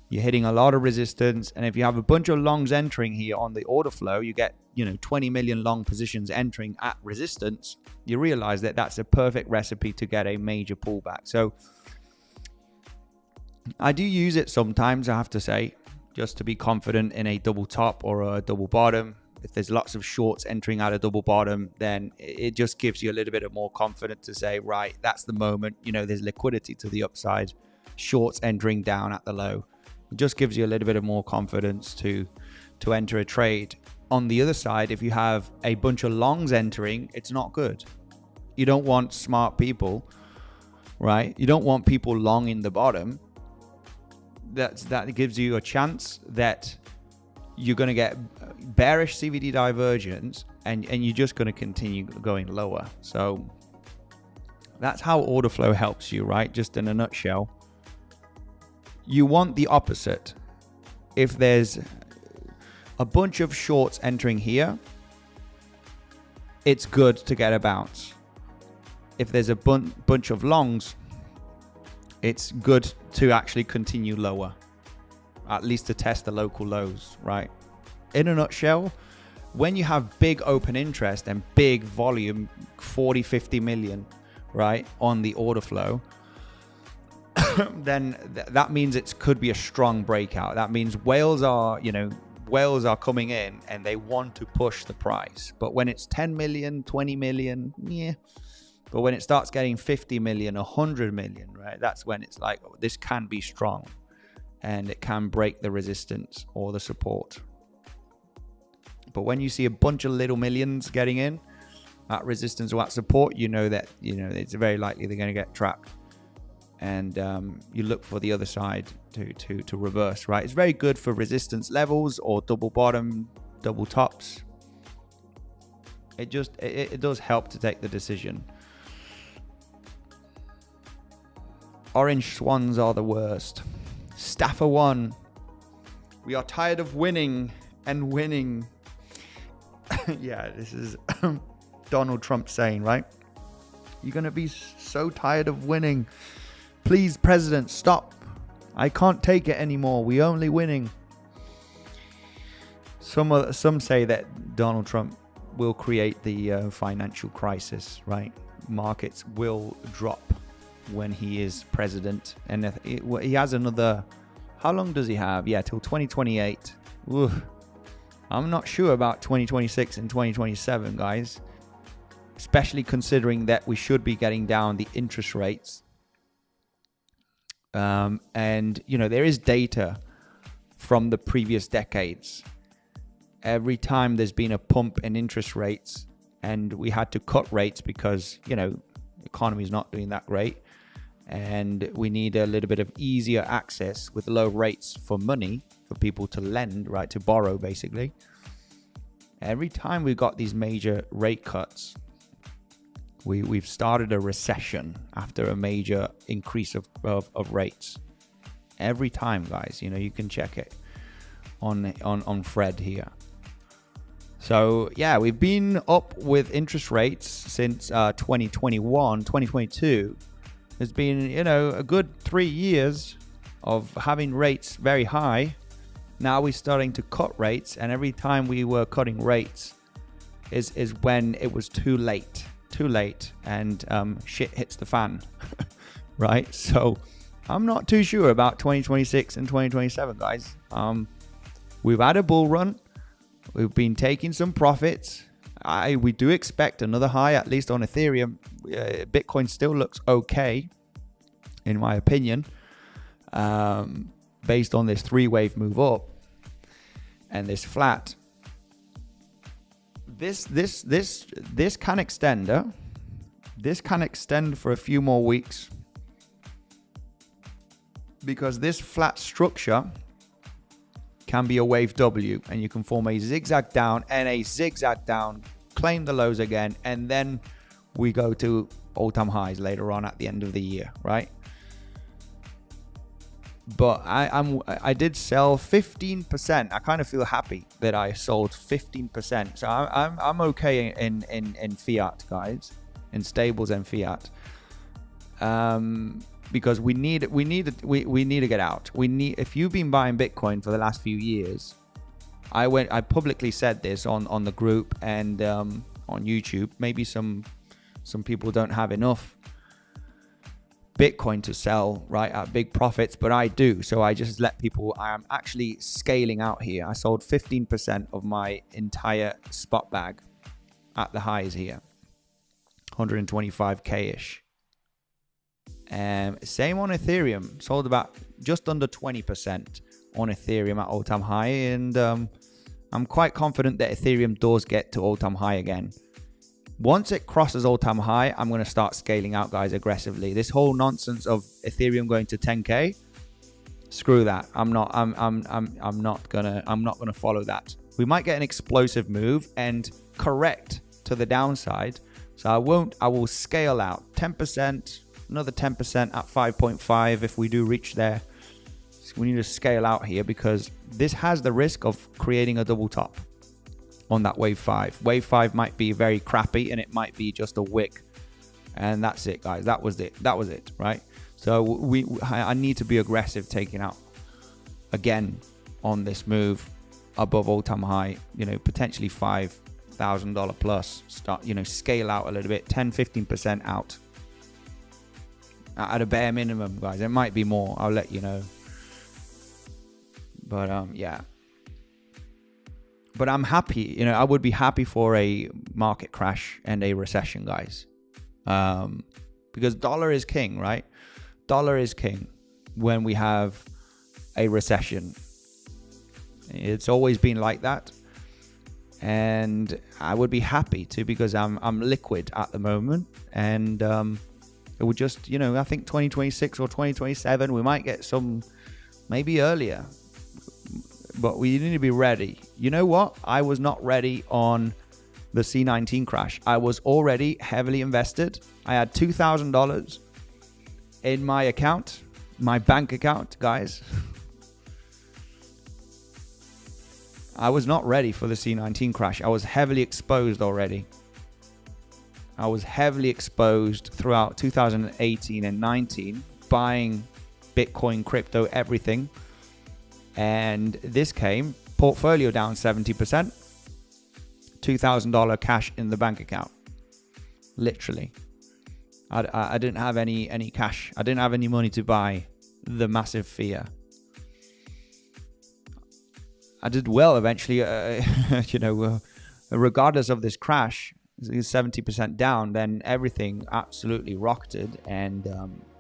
You're hitting a lot of resistance, and if you have a bunch of longs entering here on the order flow, you get 20 million long positions entering at resistance. You realize that that's a perfect recipe to get a major pullback. So I do use it sometimes, I have to say, just to be confident in a double top or a double bottom. If there's lots of shorts entering out a double bottom, then it just gives you a little bit of more confidence to say, right, that's the moment. There's liquidity to the upside, shorts entering down at the low. It just gives you a little bit of more confidence to enter a trade. On the other side, if you have a bunch of longs entering, it's not good. You don't want smart people, right? You don't want people long in the bottom. That gives you a chance that you're going to get bearish CVD divergence, and you're just going to continue going lower. So that's how order flow helps you, right? Just in a nutshell. You want the opposite. If there's a bunch of shorts entering here, it's good to get a bounce. If there's a bunch of longs, it's good to actually continue lower, at least to test the local lows, right? In a nutshell, when you have big open interest and big volume, 40, 50 million, right, on the order flow, then that means it could be a strong breakout. That means whales are coming in and they want to push the price. But when it's 10 million, 20 million, yeah. But when it starts getting 50 million, 100 million, right, that's when it's like, oh, this can be strong and it can break the resistance or the support. But when you see a bunch of little millions getting in at resistance or at support, that it's very likely they're going to get trapped. And you look for the other side to reverse, right? It's very good for resistance levels or double bottom, double tops. It does help to take the decision. Orange swans are the worst. Staffer 1. We are tired of winning and winning. Yeah, this is Donald Trump saying, right? You're going to be so tired of winning. Please, President, stop. I can't take it anymore. We're only winning. Some say that Donald Trump will create the financial crisis, right? Markets will drop when he is president. And he has another... How long does he have? Yeah, till 2028. Ooh. I'm not sure about 2026 and 2027, guys. Especially considering that we should be getting down the interest rates. And, there is data from the previous decades. Every time there's been a pump in interest rates and we had to cut rates because, the economy is not doing that great. And we need a little bit of easier access with low rates for money for people to lend, right? To borrow, basically. Every time we've got these major rate cuts, we've started a recession after a major increase of rates. Every time, guys, you can check it. on Fred here. So yeah, we've been up with interest rates since 2021, 2022. There's been, you know, a good 3 years of having rates very high. Now we're starting to cut rates, and every time we were cutting rates is when it was too late, and shit hits the fan, right? So I'm not too sure about 2026 and 2027, guys. We've had a bull run. We've been taking some profits. We do expect another high, at least on Ethereum. Bitcoin still looks okay, in my opinion, based on this 3-wave move up and this flat. This can extend. This can extend for a few more weeks, because this flat structure can be a wave W, and you can form a zigzag down and a zigzag down, claim the lows again, and then we go to all-time highs later on at the end of the year, right? But I did sell 15%. I kind of feel happy that I sold 15%. So I'm okay in fiat, guys, in stables and fiat. Because we need to get out. If you've been buying Bitcoin for the last few years, I publicly said this on the group and on YouTube. Maybe some people don't have enough Bitcoin to sell, right, at big profits, but I do. So I just let people, I am actually scaling out here. I sold 15% of my entire spot bag at the highs here, 125k-ish. Same on Ethereum, sold about just under 20% on Ethereum at all-time high, and I'm quite confident that Ethereum does get to all-time high again. Once it crosses all-time high, I'm going to start scaling out, guys, aggressively. This whole nonsense of Ethereum going to 10k, screw that. I'm not gonna follow that. We might get an explosive move and correct to the downside. So I will scale out 10%, another 10% at 5.5 if we do reach there. So we need to scale out here, because this has the risk of creating a double top on that wave 5. Wave 5 might be very crappy, and it might be just a wick, and that's it, guys. That was it, right? So I need to be aggressive, taking out again on this move above all-time high, you know, potentially $5,000 plus. Start, you know, scale out a little bit, 10-15% out at a bare minimum, guys. It might be more, I'll let you know. But yeah, but I'm happy, you know, I would be happy for a market crash and a recession, guys. Because dollar is king, right? Dollar is king when we have a recession. It's always been like that. And I would be happy to, because I'm liquid at the moment. And it would just, you know, I think 2026 or 2027, we might get some, maybe earlier. But we need to be ready. You know what? I was not ready on the C19 crash. I was already heavily invested. I had $2,000 in my account, my bank account, guys. I was not ready for the C19 crash. I was heavily exposed already. I was heavily exposed throughout 2018 and 19, buying Bitcoin, crypto, everything. And this came, portfolio down 70%, $2,000 cash in the bank account. Literally. I didn't have any cash. I didn't have any money to buy the massive fear. I did well eventually, you know, regardless of this crash, 70% down, then everything absolutely rocketed, and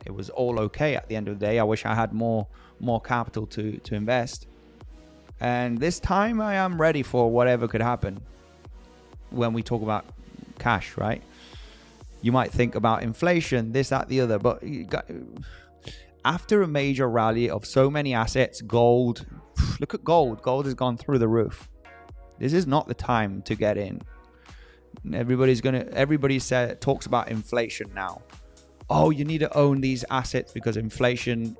it was all okay at the end of the day. I wish I had more capital to invest. And this time I am ready for whatever could happen when we talk about cash, right? You might think about inflation, this, that, the other, but after a major rally of so many assets, gold, look at gold. Gold has gone through the roof. This is not the time to get in. Everybody talks about inflation now. Oh, you need to own these assets because inflation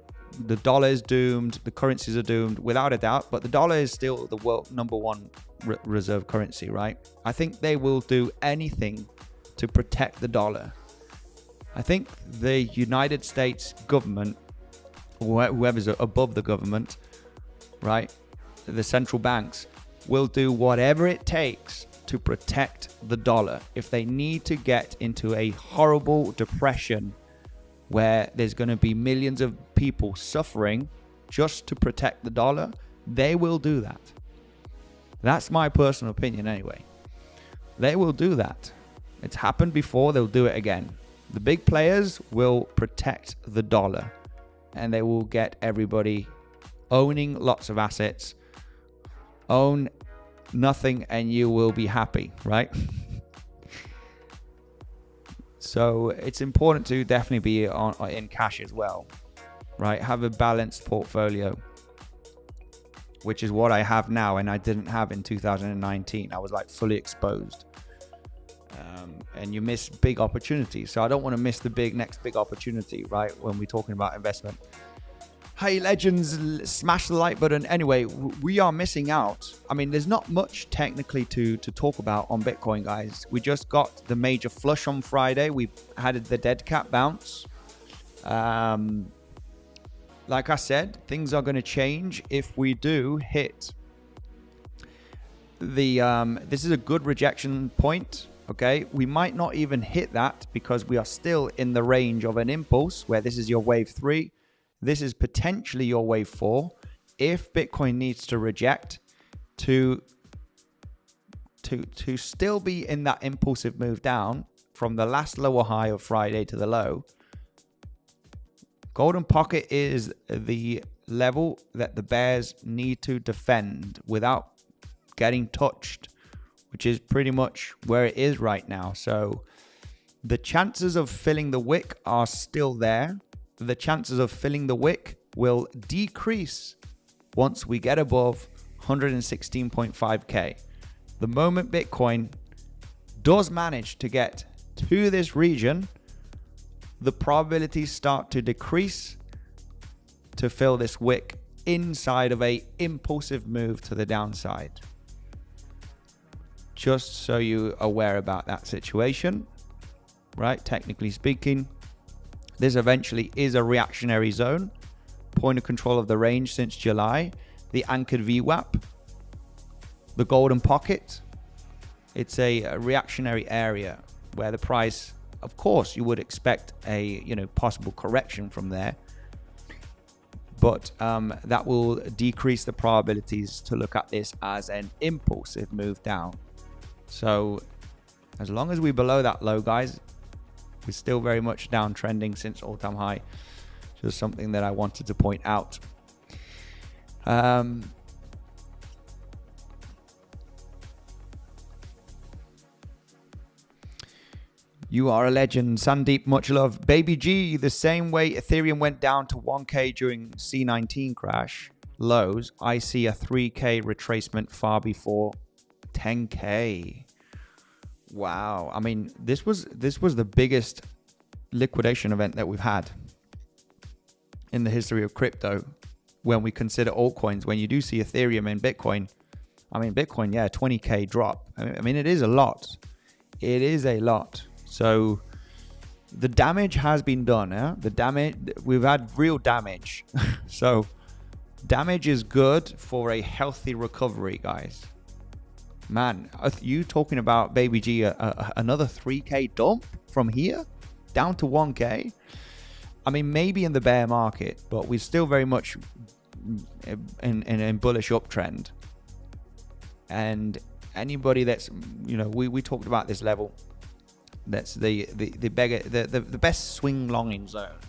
the dollar is doomed, the currencies are doomed without a doubt, but the dollar is still the world #1 reserve currency, right? I think they will do anything to protect the dollar. I think the United States government, or whoever's above the government, right, the central banks, will do whatever it takes to protect the dollar. If they need to get into a horrible depression where there's going to be millions of people suffering just to protect the dollar, they will do that. That's my personal opinion anyway. They will do that. It's happened before, they'll do it again. The big players will protect the dollar, and they will get everybody owning lots of assets. Own nothing and you will be happy, right? So it's important to definitely be in cash as well, right? Have a balanced portfolio, which is what I have now, and I didn't have in 2019. I was like fully exposed, and you miss big opportunities. So I don't want to miss the next big opportunity, right? When we're talking about investment. Hey legends, smash the like button. Anyway, we are missing out. I mean, there's not much technically to talk about on Bitcoin, guys. We just got the major flush on Friday. We had the dead cat bounce. Like I said, things are going to change if we do hit the this is a good rejection point. Okay, we might not even hit that because we are still in the range of an impulse where this is your wave 3. This is potentially your wave 4. If Bitcoin needs to reject to still be in that impulsive move down from the last lower high of Friday to the low, golden pocket is the level that the bears need to defend without getting touched, which is pretty much where it is right now. So the chances of filling the wick are still there. The chances of filling the wick will decrease once we get above 116.5k. The moment Bitcoin does manage to get to this region, the probabilities start to decrease to fill this wick inside of a impulsive move to the downside. Just so you're aware about that situation, right? Technically speaking, this eventually is a reactionary zone. Point of control of the range since July. The anchored VWAP. The golden pocket. It's a reactionary area where the price, of course, you would expect a possible correction from there. But that will decrease the probabilities to look at this as an impulsive move down. So as long as we're below that low, guys, we're still very much downtrending since all-time high. Just something that I wanted to point out. You are a legend, Sandeep. Much love. Baby G, the same way Ethereum went down to 1K during C19 crash lows, I see a 3K retracement far before 10K. Wow. I mean, this was the biggest liquidation event that we've had in the history of crypto when we consider altcoins. When you do see Ethereum and Bitcoin, I mean, Bitcoin, yeah, 20K drop. I mean, it is a lot. It is a lot. So the damage has been done. Yeah? The damage, we've had real damage. So damage is good for a healthy recovery, guys. Man, are you talking about, Baby G, another 3K dump from here down to 1K? I mean, maybe in the bear market, but we're still very much in bullish uptrend. And anybody that's, we talked about this level. That's the best swing longing zone,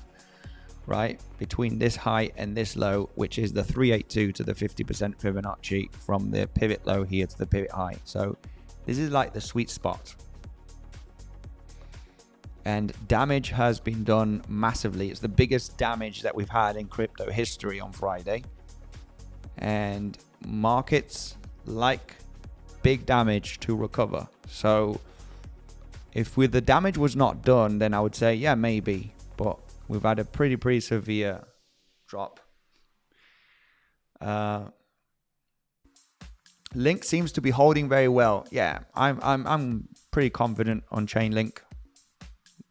right? Between this high and this low, which is the 382 to the 50% Fibonacci from the pivot low here to the pivot high. So this is like the sweet spot. And damage has been done massively. It's the biggest damage that we've had in crypto history on Friday. And markets like big damage to recover. So if the damage was not done, then I would say, yeah, maybe. But we've had a pretty severe drop. Link seems to be holding very well. Yeah, I'm pretty confident on Chainlink.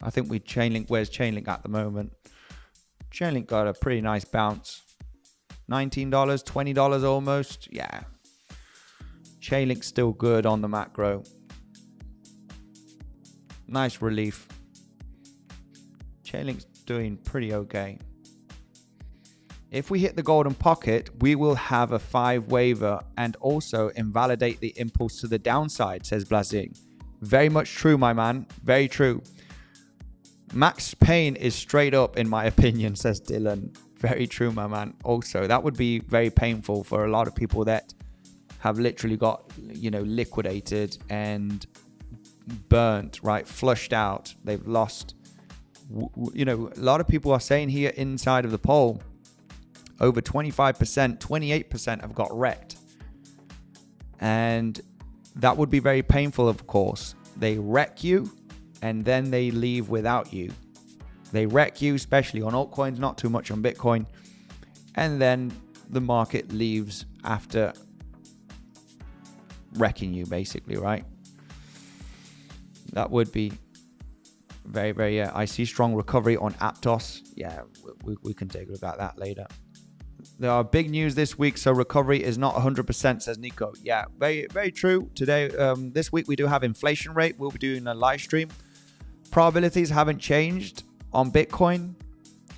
I think where's Chainlink at the moment? Chainlink got a pretty nice bounce. $19, $20 almost. Yeah. Chainlink's still good on the macro. Nice relief. Chainlink's doing pretty okay. If we hit the golden pocket, we will have a 5 waiver and also invalidate the impulse to the downside, says 𝗬𝗫. Very much true, my man. Very true. Max Payne is straight up, in my opinion, says Dylan. Very true, my man. Also, that would be very painful for a lot of people that have literally got, liquidated and burnt, right? Flushed out. They've lost. A lot of people are saying here inside of the poll, over 25%, 28% have got wrecked. And that would be very painful, of course. They wreck you and then they leave without you. They wreck you, especially on altcoins, not too much on Bitcoin. And then the market leaves after wrecking you, basically, right? That would be very, very, I see strong recovery on Aptos. Yeah, we can take a look at that later. There are big news this week, so recovery is not 100%, says Nico. Yeah, very, very true. Today, this week, we do have inflation rate. We'll be doing a live stream. Probabilities haven't changed on Bitcoin.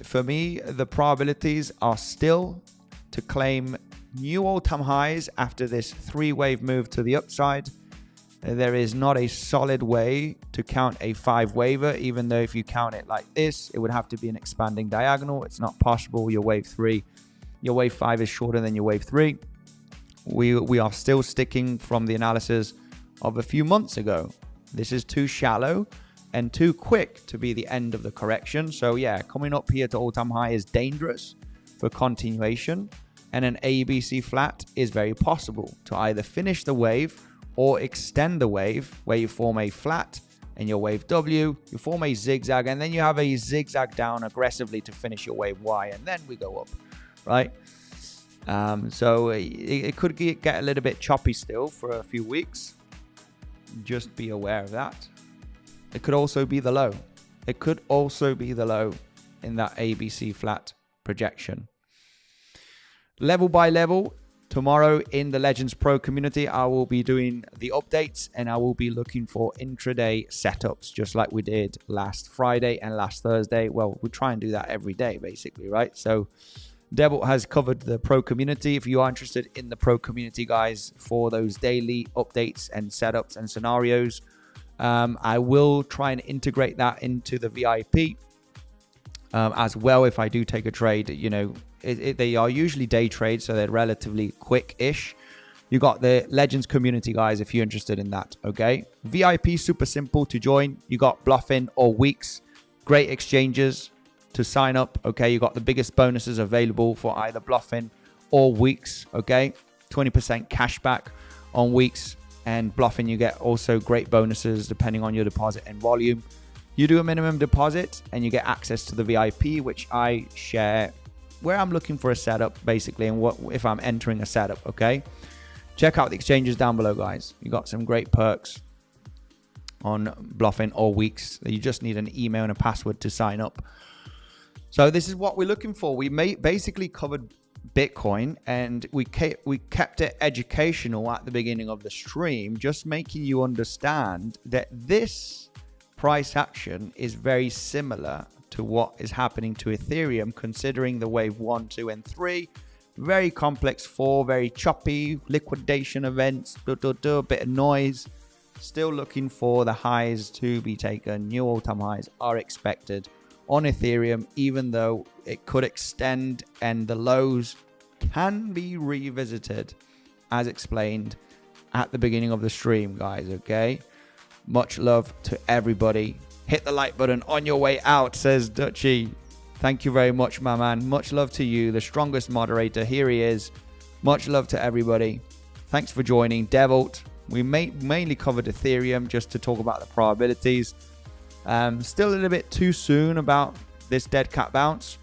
For me, the probabilities are still to claim new all-time highs after this 3-wave move to the upside. There is not a solid way to count a 5 waiver, even though if you count it like this, it would have to be an expanding diagonal. It's not possible. Your wave 3, your wave 5 is shorter than your wave 3. We are still sticking from the analysis of a few months ago. This is too shallow and too quick to be the end of the correction. So yeah, coming up here to all-time high is dangerous for continuation, and an ABC flat is very possible to either finish the wave or extend the wave, where you form a flat and your wave W, you form a zigzag, and then you have a zigzag down aggressively to finish your wave Y, and then we go up, right? So it could get a little bit choppy still for a few weeks. Just be aware of that. It could also be the low. It could also be the low in that ABC flat projection. Level by level, tomorrow in the Legends Pro community, I will be doing the updates and I will be looking for intraday setups, just like we did last Friday and last Thursday. Well, we try and do that every day, basically, right? So 𝗬𝗏 has covered the pro community. If you are interested in the pro community, guys, for those daily updates and setups and scenarios, I will try and integrate that into the VIP as well. If I do take a trade, they are usually day trades, so they're relatively quick-ish. You got the Legends community, guys, if you're interested in that, okay? VIP, super simple to join. You got Bluffin or Weeks, great exchanges to sign up, okay? You got the biggest bonuses available for either Bluffin or Weeks, okay? 20% cash back on Weeks, and Bluffin, you get also great bonuses depending on your deposit and volume. You do a minimum deposit and you get access to the VIP, which I share where I'm looking for a setup, basically, and what if I'm entering a setup, okay? Check out the exchanges down below, guys. You got some great perks on Bluffin or Weeks. You just need an email and a password to sign up. So this is what we're looking for. We basically covered Bitcoin, and we kept it educational at the beginning of the stream, just making you understand that this price action is very similar to what is happening to Ethereum, considering the wave 1, 2, and 3. Very complex 4, very choppy liquidation events, a bit of noise. Still looking for the highs to be taken. New all-time highs are expected on Ethereum, even though it could extend and the lows can be revisited, as explained at the beginning of the stream, guys, okay? Much love to everybody. Hit the like button on your way out, says 𝗬𝗏. Thank you very much, my man. Much love to you, the strongest moderator. Here he is. Much love to everybody. Thanks for joining. 𝗬𝗏. We mainly covered Ethereum just to talk about the probabilities. Still a little bit too soon about this dead cat bounce.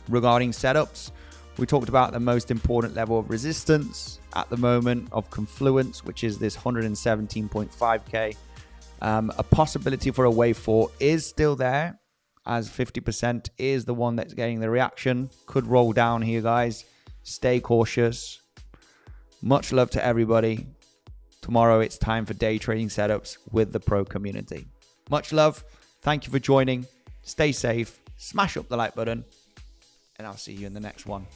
Regarding setups, we talked about the most important level of resistance at the moment of Confluence, which is this 117.5k. A possibility for a wave 4 is still there, as 50% is the one that's getting the reaction. Could roll down here, guys. Stay cautious. Much love to everybody. Tomorrow it's time for day trading setups with the pro community. Much love. Thank you for joining. Stay safe. Smash up the like button. And I'll see you in the next one.